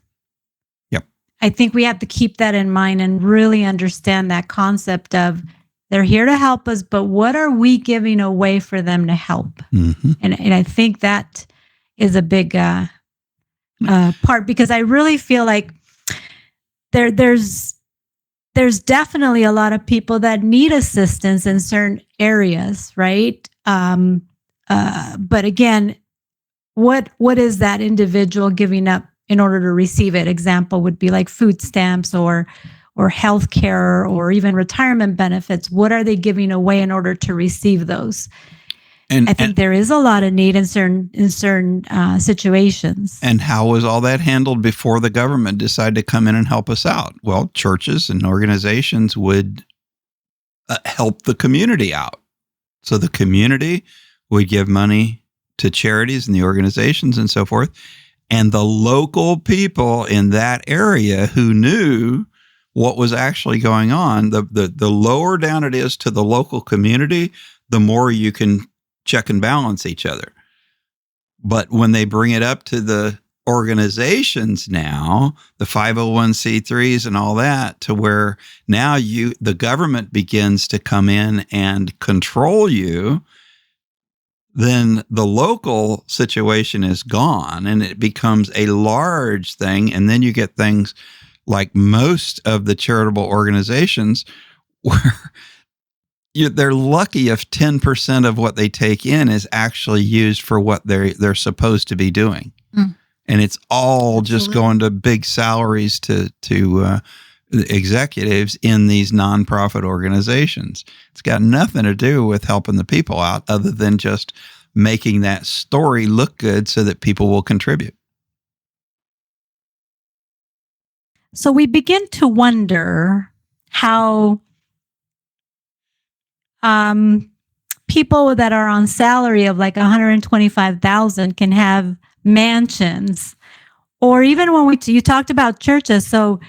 Yep. I think we have to keep that in mind and really understand that concept of they're here to help us, but what are we giving away for them to help? Mm-hmm. And I think that is a big part, because I really feel like there's definitely a lot of people that need assistance in certain areas, right? But again, what is that individual giving up in order to receive it? Example would be like food stamps or health care or even retirement benefits. What are they giving away in order to receive those? And I think there is a lot of need in certain situations. And how was all that handled before the government decided to come in and help us out? Well, churches and organizations would help the community out. So the community would give money to charities and the organizations and so forth. And the local people in that area who knew what was actually going on, the lower down it is to the local community, the more you can check and balance each other. But when they bring it up to the organizations now, the 501c3s and all that, to where now the government begins to come in and control you, then the local situation is gone and it becomes a large thing. And then you get things like most of the charitable organizations where they're lucky if 10% of what they take in is actually used for what they're supposed to be doing. Mm. And it's all just going to big salaries to executives in these nonprofit organizations. It's got nothing to do with helping the people out other than just making that story look good so that people will contribute. So we begin to wonder how people that are on salary of like $125,000 can have mansions, or even when you talked about churches. So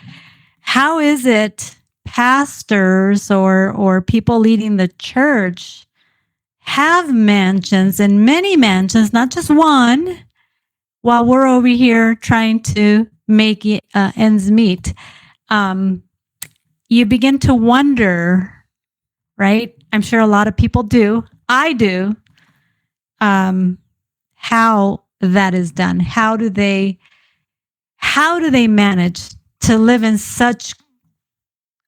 how is it pastors or people leading the church have mansions, and many mansions, not just one, while we're over here trying to make ends meet? You begin to wonder, right? I'm sure a lot of people do. I do. How that is done. How do they manage to live in such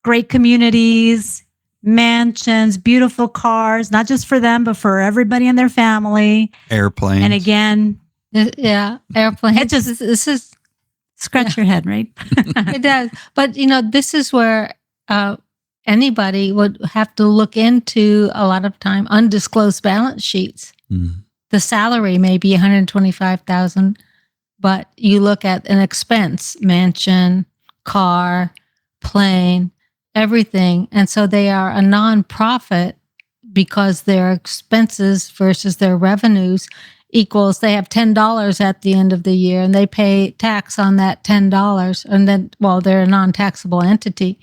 great communities, mansions, beautiful cars, not just for them, but for everybody in their family. Airplanes. And again, airplanes. It just, this is scratch your head, right? It does. But, this is where anybody would have to look into, a lot of time, undisclosed balance sheets. Mm. The salary may be $125,000, but you look at an expense, mansion, car, plane, everything. And so they are a nonprofit because their expenses versus their revenues equals, they have $10 at the end of the year and they pay tax on that $10. And then, well, they're a non-taxable entity.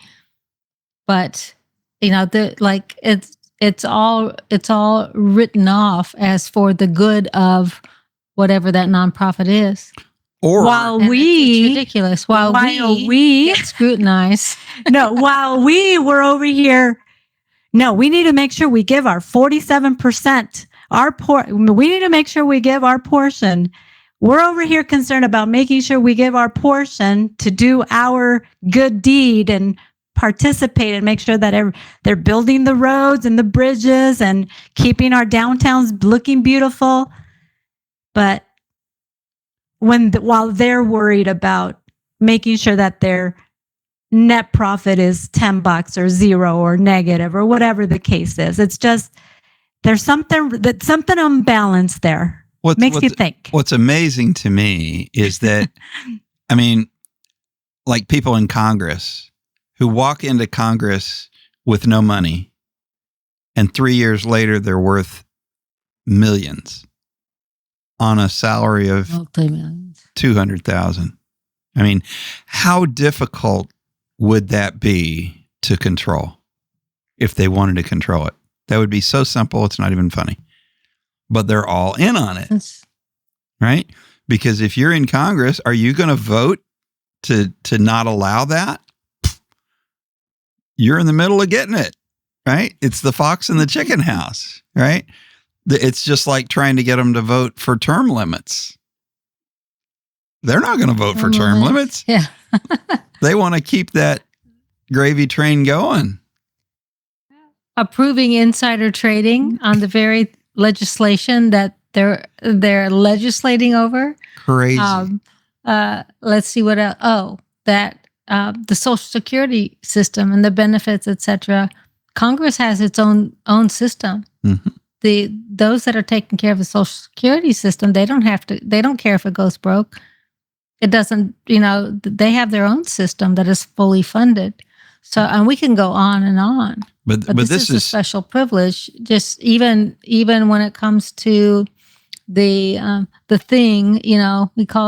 But, it's all written off as for the good of whatever that nonprofit is. Or while it's ridiculous. While we get scrutinized. No, while we were over here, no, we need to make sure we give our 47%, we need to make sure we give our portion. We're over here concerned about making sure we give our portion to do our good deed and participate and make sure that they're building the roads and the bridges and keeping our downtowns looking beautiful. But while they're worried about making sure that their net profit is $10 or zero or negative or whatever the case is, it's just there's something unbalanced there. Makes you think. What's amazing to me is that, I mean, like people in Congress who walk into Congress with no money, and 3 years later they're worth millions on a salary of $200,000. I mean, how difficult would that be to control if they wanted to control it? That would be so simple, it's not even funny. But they're all in on it, right? Because if you're in Congress, are you going to vote to not allow that? You're in the middle of getting it, right? It's the fox in the chicken house, right? It's just like trying to get them to vote for term limits. They're not going to vote for term limits. Yeah. They want to keep that gravy train going. Approving insider trading on the very legislation that they're legislating over. Crazy. Let's see what else. Oh, that the Social Security system and the benefits, etc. Congress has its own system. Mm-hmm. Those that are taking care of the Social Security system, they don't care if it goes broke. It doesn't, they have their own system that is fully funded. So, and we can go on and on. But this is a special privilege. Just even when it comes to the thing,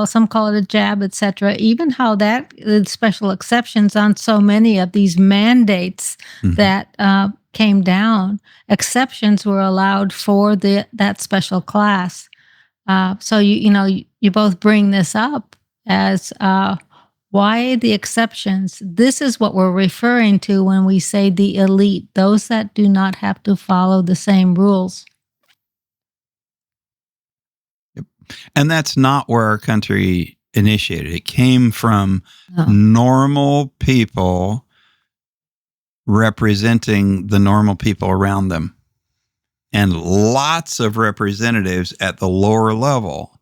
some call it a jab, etc. Even how that the special exceptions on so many of these mandates that came down, exceptions were allowed for that special class. So you both bring this up as why the exceptions. This is what we're referring to when we say the elite, those that do not have to follow the same rules. Yep. And that's not where our country initiated. It came from normal people representing the normal people around them. And lots of representatives at the lower level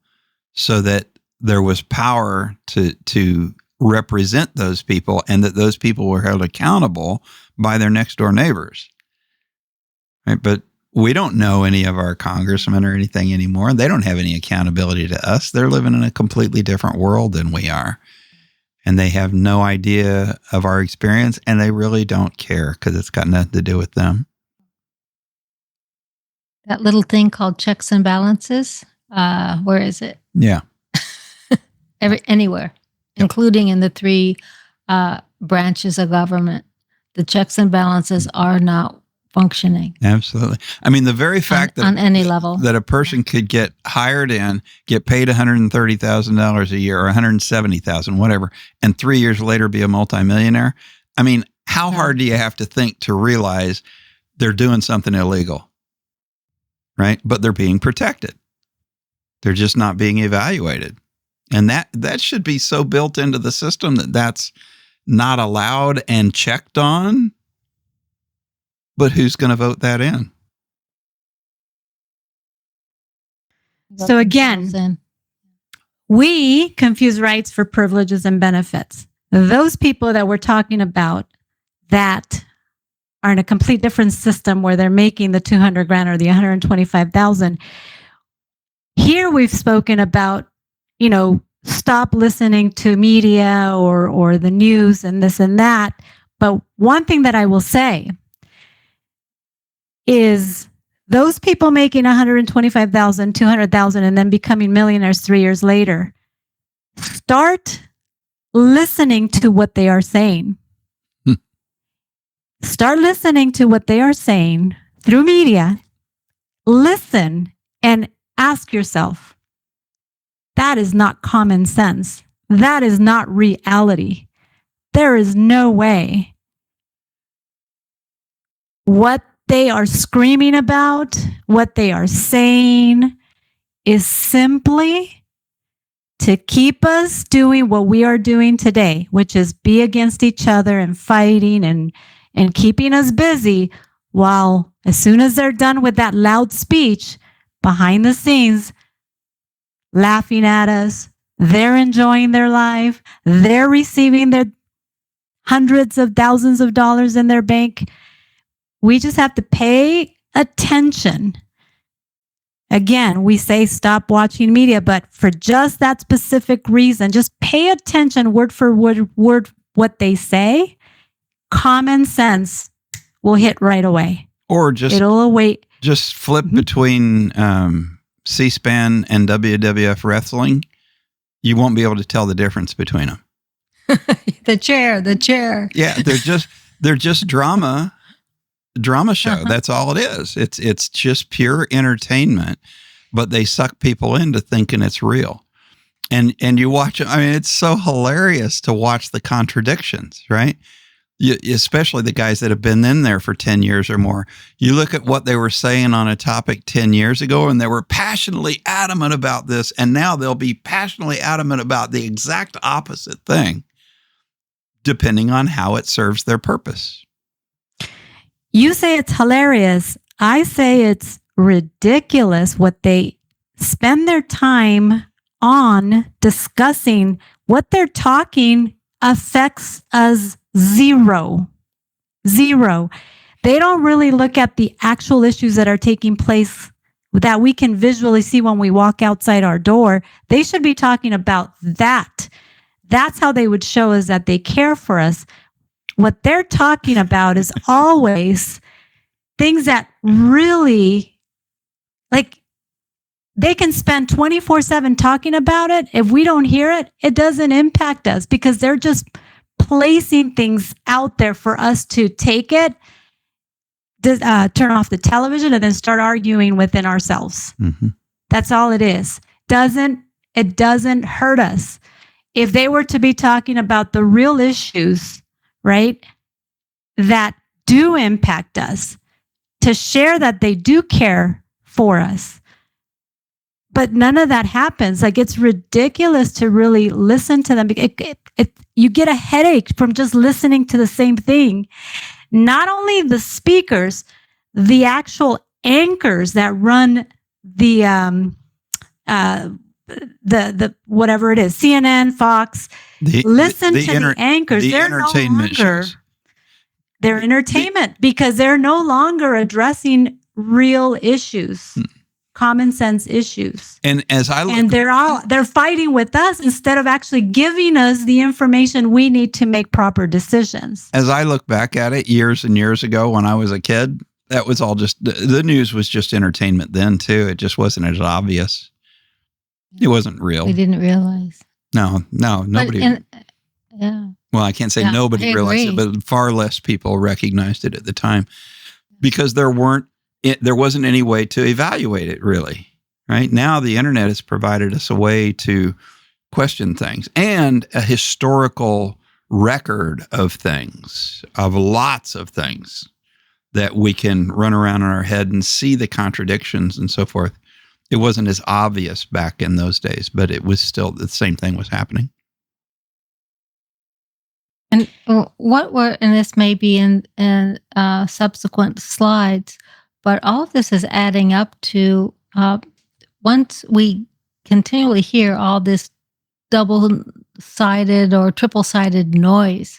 so that there was power to represent those people and that those people were held accountable by their next door neighbors. Right? But we don't know any of our congressmen or anything anymore. They don't have any accountability to us. They're living in a completely different world than we are. And they have no idea of our experience, and they really don't care because it's got nothing to do with them. That little thing called checks and balances, where is it? Yeah. Anywhere, including in the three branches of government. The checks and balances are not functioning. Absolutely. I mean, the very fact that on any level that a person could get hired in, get paid $130,000 a year or $170,000, whatever, and 3 years later be a multimillionaire. I mean, how hard do you have to think to realize they're doing something illegal, right? But they're being protected. They're just not being evaluated. And that should be so built into the system that that's not allowed and checked on. But who's going to vote that in? So again, we confuse rights for privileges and benefits. Those people that we're talking about that are in a complete different system where they're making the $200,000 or the $125,000. Here we've spoken about, stop listening to media or the news and this and that. But one thing that I will say is those people making $125,000, $200,000, and then becoming millionaires 3 years later, start listening to what they are saying. Start listening to what they are saying through media. Listen and ask yourself, that is not common sense. That is not reality. There is no way what they are screaming about, what they are saying is simply to keep us doing what we are doing today, which is be against each other and fighting and keeping us busy, while as soon as they're done with that loud speech, behind the scenes, laughing at us, they're enjoying their life, they're receiving their hundreds of thousands of dollars in their bank. We just have to pay attention. Again, we say stop watching media, but for just that specific reason, just pay attention word for word what they say. Common sense will hit right away. Or just it'll await. Just flip between C-SPAN and WWF wrestling. You won't be able to tell the difference between them. The chair. Yeah, they're just drama show. Uh-huh. That's all it is. It's just pure entertainment, but they suck people into thinking it's real. And you watch it. I mean, it's so hilarious to watch the contradictions, right? Especially the guys that have been in there for 10 years or more. You look at what they were saying on a topic 10 years ago, and they were passionately adamant about this, and now they'll be passionately adamant about the exact opposite thing, depending on how it serves their purpose. You say it's hilarious. I say it's ridiculous what they spend their time on discussing. What they're talking affects us zero. They don't really look at the actual issues that are taking place that we can visually see when we walk outside our door. They should be talking about that. That's how they would show us that they care for us. What they're talking about is always things that really, like, they can spend 24/7 talking about it. If we don't hear it, it doesn't impact us because they're just placing things out there for us to take it, turn off the television, and then start arguing within ourselves. Mm-hmm. That's all it is. It doesn't hurt us. If they were to be talking about the real issues, right, that do impact us, to share that they do care for us. But none of that happens. Like, it's ridiculous to really listen to them. You get a headache from just listening to the same thing. Not only the speakers, the actual anchors that run the whatever it is, CNN, Fox. Listen to the anchors. They're entertainment shows. They're entertainment because they're no longer addressing real issues. Common sense issues. And as I look, and they're fighting with us instead of actually giving us the information we need to make proper decisions. As I look back at it years and years ago when I was a kid, that was all just, the news was just entertainment then too. It just wasn't as obvious. It wasn't real. We didn't realize. No, nobody. Yeah. Well, I can't say nobody realized it, but far less people recognized it at the time because there wasn't any way to evaluate it really, right? Now the internet has provided us a way to question things and a historical record of things, of lots of things that we can run around in our head and see the contradictions and so forth. It wasn't as obvious back in those days, but it was still the same thing was happening. And and this may be in subsequent slides, but all of this is adding up to once we continually hear all this double-sided or triple-sided noise,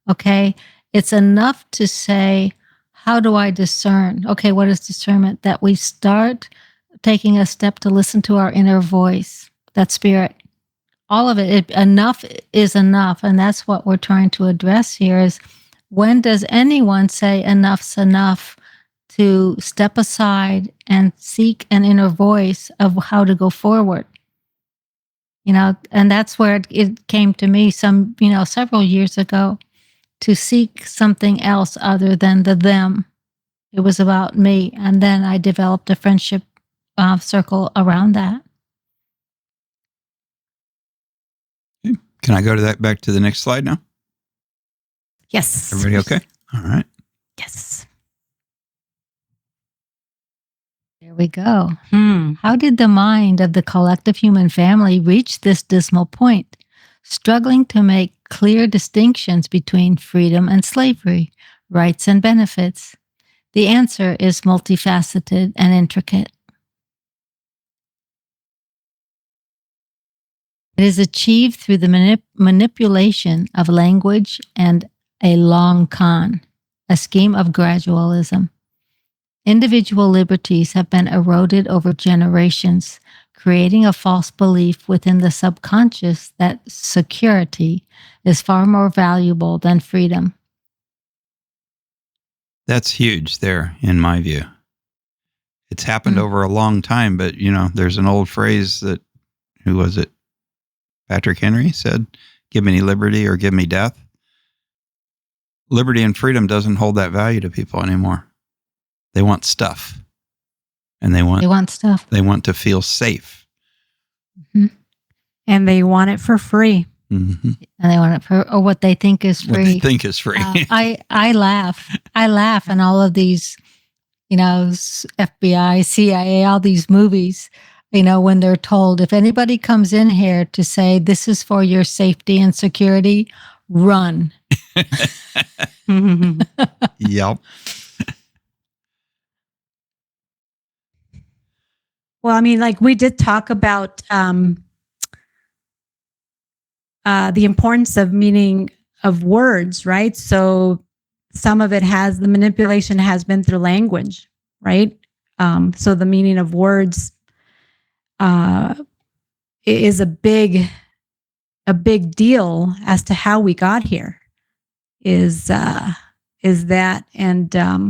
okay, it's enough to say, how do I discern? Okay, what is discernment? That we start taking a step to listen to our inner voice, that spirit. All of it, enough is enough. And that's what we're trying to address here is, when does anyone say enough's enough to step aside and seek an inner voice of how to go forward? And that's where it came to me several years ago, to seek something else other than the them. It was about me. And then I developed a friendship circle around that. Can I go to that back to the next slide now? Yes. Everybody okay? All right. Yes. There we go. Hmm. How did the mind of the collective human family reach this dismal point, struggling to make clear distinctions between freedom and slavery, rights and benefits? The answer is multifaceted and intricate. It is achieved through the manipulation of language and a long con, a scheme of gradualism. Individual liberties have been eroded over generations, creating a false belief within the subconscious that security is far more valuable than freedom. That's huge there, in my view. It's happened over a long time, but, there's an old phrase that, who was it? Patrick Henry said, "Give me liberty or give me death." Liberty and freedom doesn't hold that value to people anymore. They want stuff. And they want stuff. They want to feel safe. Mm-hmm. And they want it for free. Mm-hmm. And they want it for what they think is free. What they think is free. I laugh. I laugh in all of these, FBI, CIA, all these movies, when they're told, if anybody comes in here to say this is for your safety and security, run. Yep. Well, we did talk about the importance of meaning of words, right? So some of it the manipulation has been through language, right? So the meaning of words is a big deal as to how we got here. Is that, and of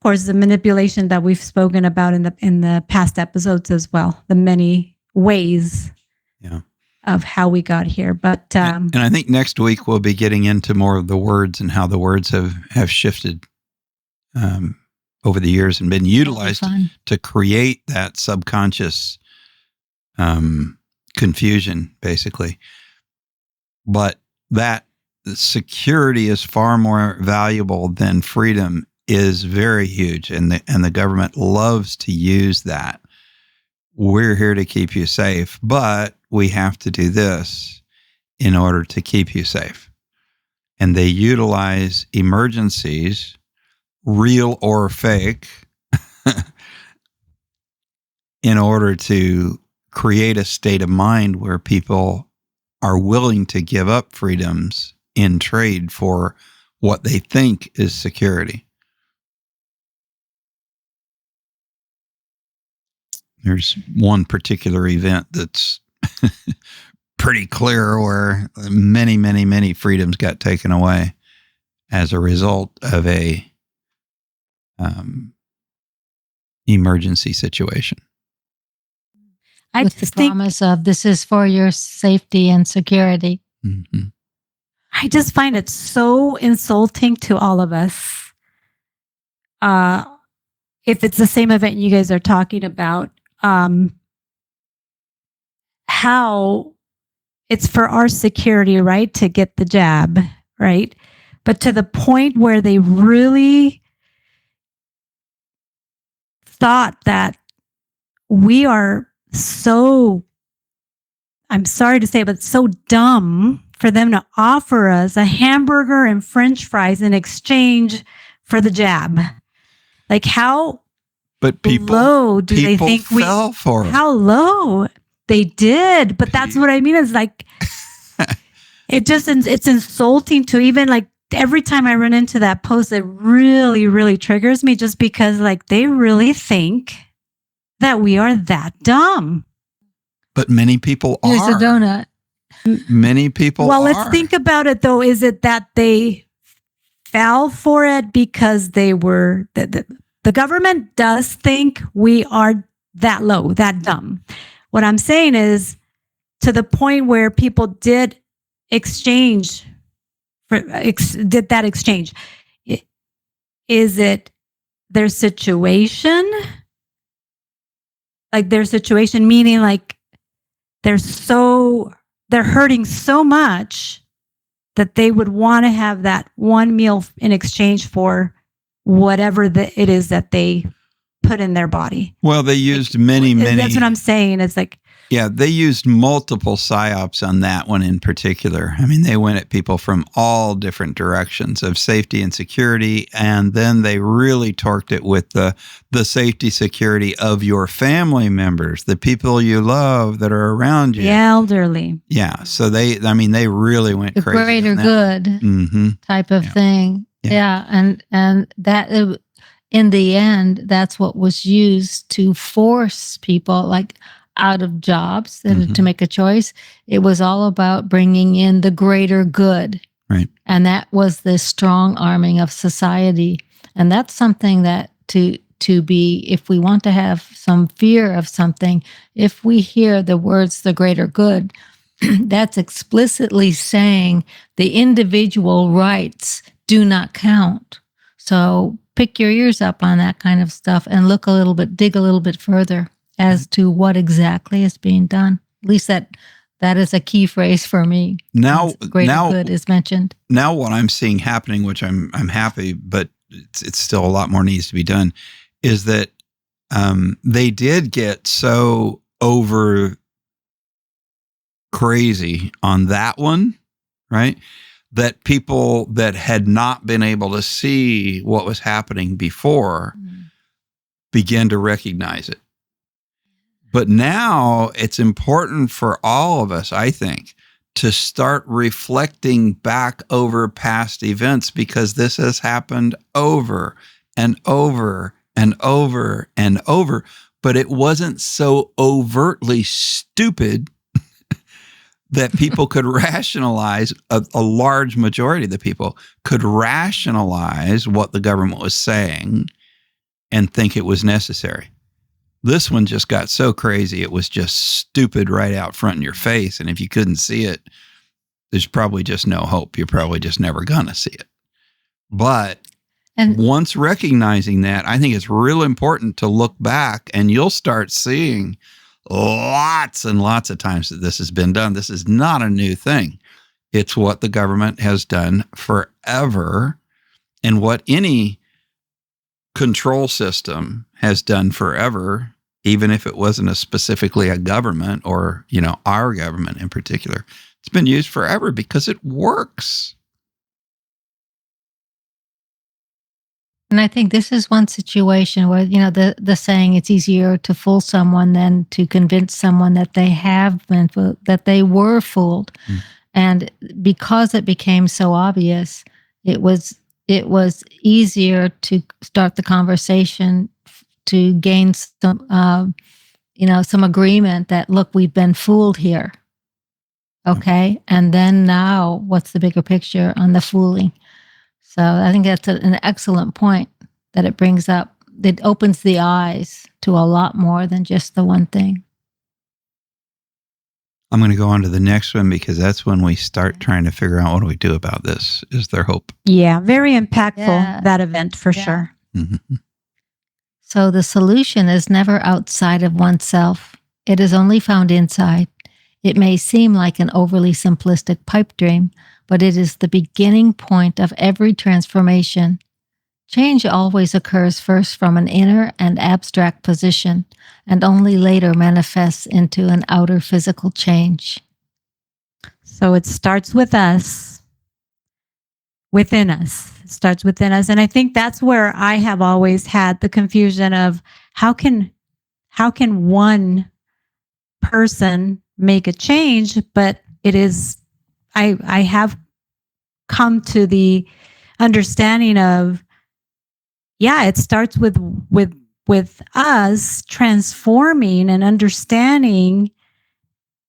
course the manipulation that we've spoken about in the past episodes as well, the many ways of how we got here. But and I think next week we'll be getting into more of the words and how the words have shifted over the years and been utilized to create that subconscious confusion, basically. But that security is far more valuable than freedom is very huge, and the government loves to use that. We're here to keep you safe, but we have to do this in order to keep you safe. And they utilize emergencies, real or fake, in order to create a state of mind where people are willing to give up freedoms in trade for what they think is security. There's one particular event that's pretty clear where many, many, many freedoms got taken away as a result of a emergency situation. With the promise of this is for your safety and security. Mm-hmm. I just find it so insulting to all of us. If it's the same event you guys are talking about, how it's for our security, right, to get the jab, right? But to the point where they really thought that we are so, I'm sorry to say, but so dumb for them to offer us a hamburger and French fries in exchange for the jab. Like how low do they think we fell for it? How low they did, but that's what I mean. Is like it's insulting to even like every time I run into that post, it really, really triggers me just because like they really think that we are that dumb. But many people are. Here's a donut. Many people Well, are. let's think about it though. Is it that they fell for it because they were the government does think we are that low, that dumb. What I'm saying is to the point where people did exchange. Did that exchange? Is it their situation? Like their situation, meaning like they're hurting so much that they would want to have that one meal in exchange for whatever it is that they put in their body. Well, they used many. That's what I'm saying. It's like, yeah, they used multiple psyops on that one in particular. I mean, they went at people from all different directions of safety and security, and then they really torqued it with the safety security of your family members, the people you love that are around you. The elderly. Yeah, so they really went The crazy. The greater good type of thing. Yeah, and that in the end, that's what was used to force people like out of jobs and to make a choice. It was all about bringing in the greater good. Right. And that was the strong arming of society. And that's something that to be, if we want to have some fear of something, if we hear the words the greater good, that's explicitly saying the individual rights do not count. So pick your ears up on that kind of stuff and look a little bit, dig a little bit further as to what exactly is being done. At least that is a key phrase for me. Now, greater good is mentioned. Now, what I'm seeing happening, which I'm happy, but it's still a lot more needs to be done, is that they did get so over crazy on that one, right? That people that had not been able to see what was happening before began to recognize it. But now it's important for all of us, I think, to start reflecting back over past events, because this has happened over and over and over and over, but it wasn't so overtly stupid that people could rationalize, a large majority of the people could rationalize what the government was saying and think it was necessary. This one just got so crazy, it was just stupid right out front in your face. And if you couldn't see it, there's probably just no hope. You're probably just never going to see it. But once recognizing that, I think it's real important to look back, and you'll start seeing lots and lots of times that this has been done. This is not a new thing. It's what the government has done forever, and what any control system has done forever, even if it wasn't specifically a government or, our government in particular. It's been used forever because it works. And I think this is one situation where, the saying, it's easier to fool someone than to convince someone that they have been fooled, that they were fooled. And because it became so obvious, it was easier to start the conversation, to gain some, some agreement that, look, we've been fooled here. Okay. And then now what's the bigger picture on the fooling? So I think that's an excellent point that it brings up. It opens the eyes to a lot more than just the one thing. I'm going to go on to the next one, because that's when we start trying to figure out what do we do about this. Is there hope? Yeah, very impactful, that event for sure. Mm-hmm. So the solution is never outside of oneself. It is only found inside. It may seem like an overly simplistic pipe dream, but it is the beginning point of every transformation. Change always occurs first from an inner and abstract position, and only later manifests into an outer physical change. So it starts with us, within us. It starts within us. And I think that's where I have always had the confusion of how can one person make a change, but it is, I have come to the understanding of, it starts with us transforming and understanding.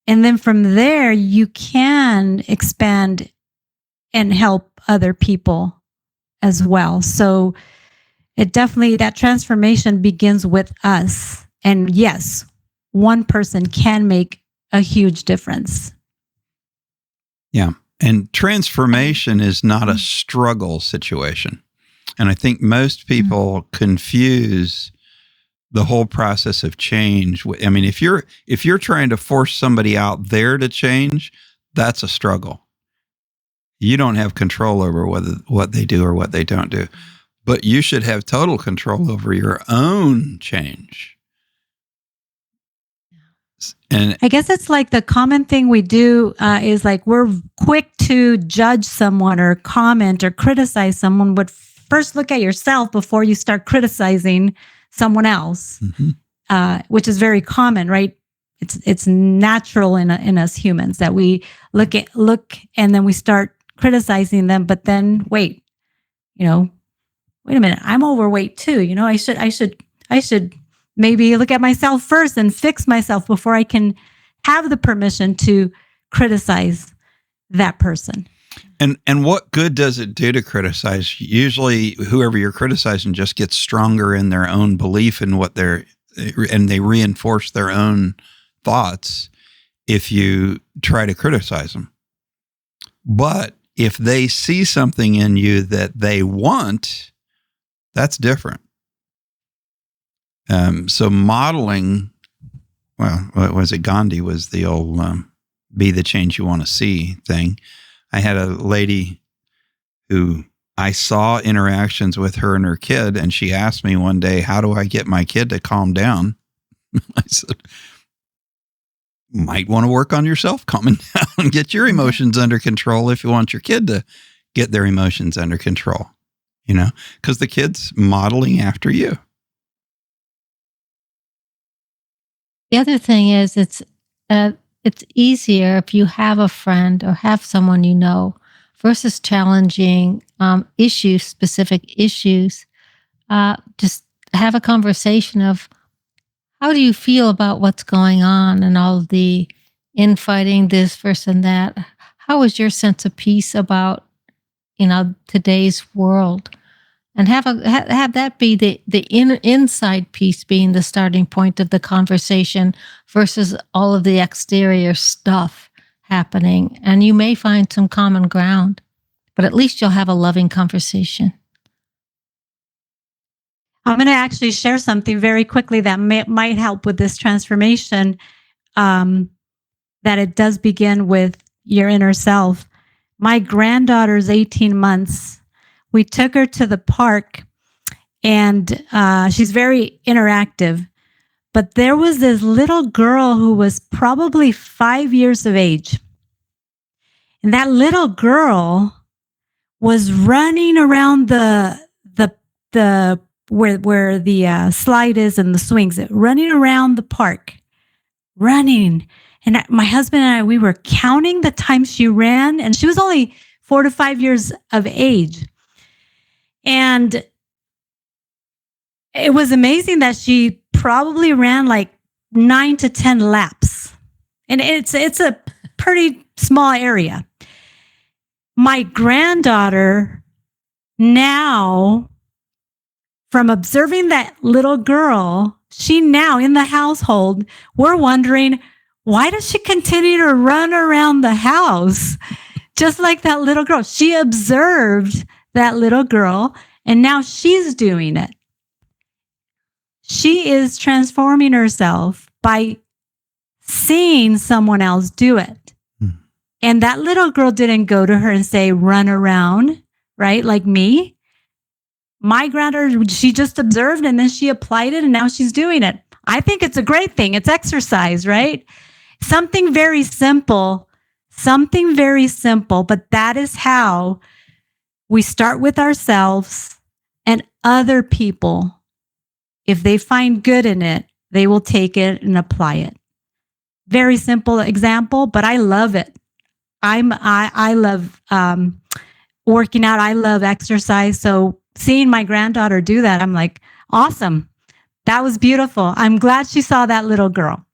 And then from there, you can expand and help other people as well. So it definitely, that transformation begins with us. And yes, one person can make a huge difference. Yeah. And transformation is not a struggle situation. And I think most people confuse the whole process of change. I mean, if you're trying to force somebody out there to change, that's a struggle. You don't have control over what they do or what they don't do. but you should have total control over your own change. And I guess it's like the common thing we do is like we're quick to judge someone or comment or criticize someone, but first look at yourself before you start criticizing someone else, which is very common, right? It's natural in us humans that we look and then we start criticizing them, but then wait a minute, I'm overweight too. I should maybe look at myself first and fix myself before I can have the permission to criticize that person. And what good does it do to criticize? Usually whoever you're criticizing just gets stronger in their own belief in and they reinforce their own thoughts if you try to criticize them. But if they see something in you that they want, that's different. So modeling, what was it? Gandhi was the old be the change you want to see thing. I had a lady who I saw interactions with her and her kid, and she asked me one day, how do I get my kid to calm down? I said, might want to work on yourself calming down and get your emotions under control if you want your kid to get their emotions under control, because the kid's modeling after you. The other thing is it's easier if you have a friend or have someone you know versus challenging specific issues. Just have a conversation of how do you feel about what's going on and all the infighting, this versus that. How is your sense of peace about today's world? And have that be the inside piece being the starting point of the conversation versus all of the exterior stuff happening. And you may find some common ground, but at least you'll have a loving conversation. I'm going to actually share something very quickly that might help with this transformation, that it does begin with your inner self. My granddaughter's 18 months. We took her to the park, and she's very interactive. But there was this little girl who was probably 5 years of age. And that little girl was running around the where the slide is and the swings, running around the park, running. And my husband and I, we were counting the time she ran, and she was only 4 to 5 years of age. And it was amazing that she probably ran like 9 to 10 laps. And it's a pretty small area. My granddaughter now, from observing that little girl, she now in the household, we're wondering, why does she continue to run around the house just like that little girl? She observed that little girl, and now she's doing it. She is transforming herself by seeing someone else do it. And that little girl didn't go to her and say, run around, right? Like me. My granddaughter, she just observed and then she applied it and now she's doing it. I think it's a great thing. It's exercise, right? Something very simple, but that is how we start with ourselves, and other people, if they find good in it, they will take it and apply it. Very simple example, but I love it. I love working out. I love exercise. So seeing my granddaughter do that, I'm like, awesome. That was beautiful. I'm glad she saw that little girl.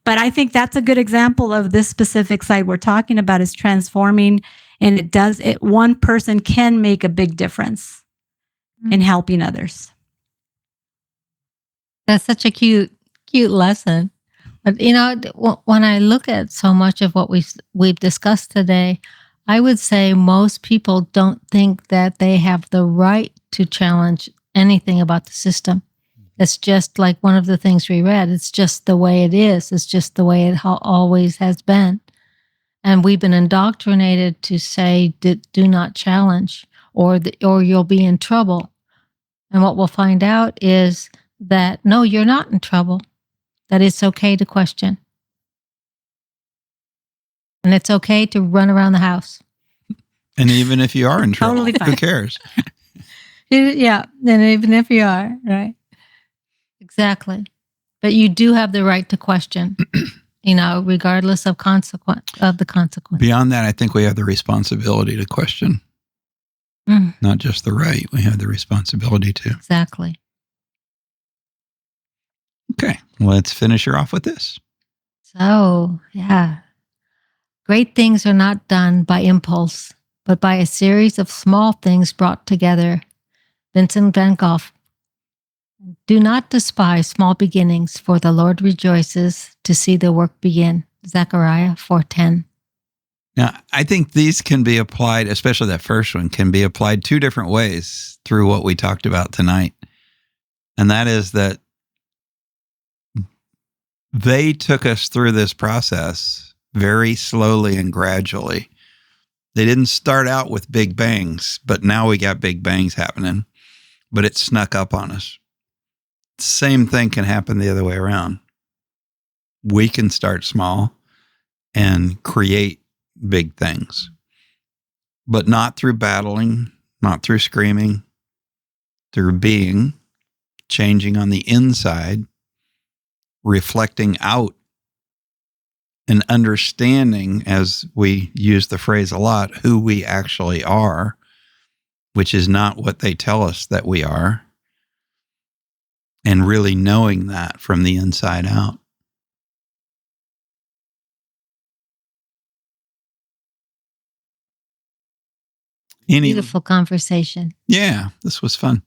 But I think that's a good example of this specific side we're talking about, is transforming. And one person can make a big difference in helping others. That's such a cute lesson. But when I look at so much of what we've discussed today, I would say most people don't think that they have the right to challenge anything about the system. It's just like one of the things we read. It's just the way it is. It's just the way it always has been. And we've been indoctrinated to say, do not challenge, or you'll be in trouble. And what we'll find out is that, no, you're not in trouble, that it's okay to question. And it's okay to run around the house. And even if you are in trouble, Totally fine. who cares? Yeah, and even if you are, right? Exactly. But you do have the right to question, regardless of the consequence. Beyond that, I think we have the responsibility to question. Not just the right. We have the responsibility to. Exactly. Okay, let's finish her off with this. So, yeah. Great things are not done by impulse, but by a series of small things brought together. Vincent van Gogh. Do not despise small beginnings, for the Lord rejoices to see the work begin. Zechariah 4:10. Now, I think these can be applied, especially that first one, can be applied two different ways through what we talked about tonight. And that is that they took us through this process very slowly and gradually. They didn't start out with big bangs, but now we got big bangs happening, but it snuck up on us. Same thing can happen the other way around. We can start small and create big things, but not through battling, not through screaming, through being, changing on the inside, reflecting out, and understanding, as we use the phrase a lot, who we actually are, which is not what they tell us that we are, and really knowing that from the inside out. Beautiful conversation. Yeah, this was fun.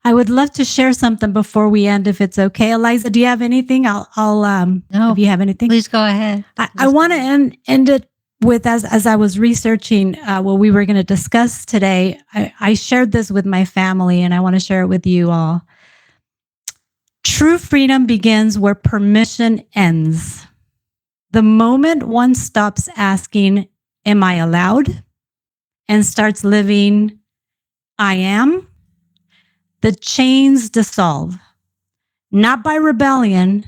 I would love to share something before we end, if it's okay. Eliza, do you have anything? No. If you have anything, Please go ahead. I want to end it with, as I was researching what we were going to discuss today, I shared this with my family, and I want to share it with you all. True freedom begins where permission ends. The moment one stops asking, am I allowed? And starts living, I am, the chains dissolve, not by rebellion,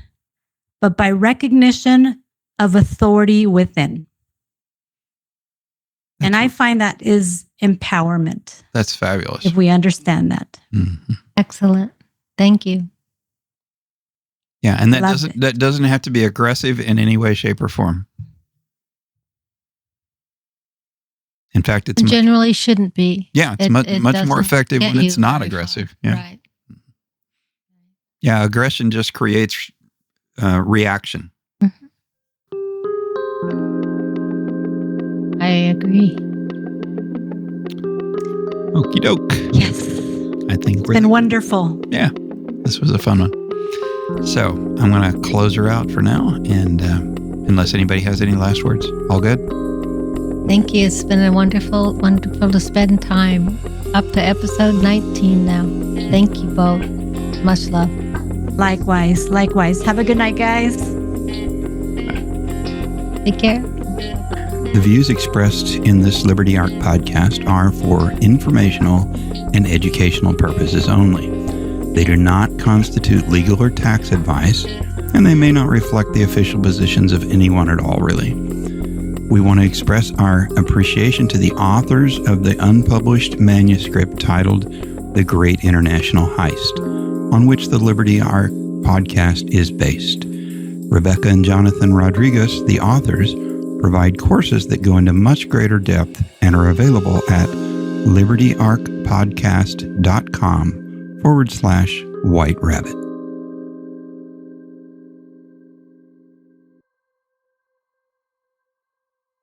but by recognition of authority within. And I find that is empowerment. That's fabulous. If we understand that. Mm-hmm. Excellent. Thank you. Yeah, and that doesn't have to be aggressive in any way, shape, or form. In fact, it's generally shouldn't be. Yeah, it's much more effective when it's not aggressive. Yeah. Right. Yeah, aggression just creates reaction. Mm-hmm. I agree. Okie doke. Yes. I think it's been wonderful. Yeah, this was a fun one. So I'm going to close her out for now, and unless anybody has any last words, all good? Thank you. It's been a wonderful to spend time up to episode 19 now. Thank you both. Much love. Likewise. Have a good night, guys. Take care. The views expressed in this Liberty Ark podcast are for informational and educational purposes only. They do not constitute legal or tax advice, and they may not reflect the official positions of anyone at all, really. We want to express our appreciation to the authors of the unpublished manuscript titled The Great International Heist, on which the Liberty Ark podcast is based. Rebecca and Jonathan Rodrigues, the authors, provide courses that go into much greater depth and are available at libertyarkpodcast.com/White Rabbit.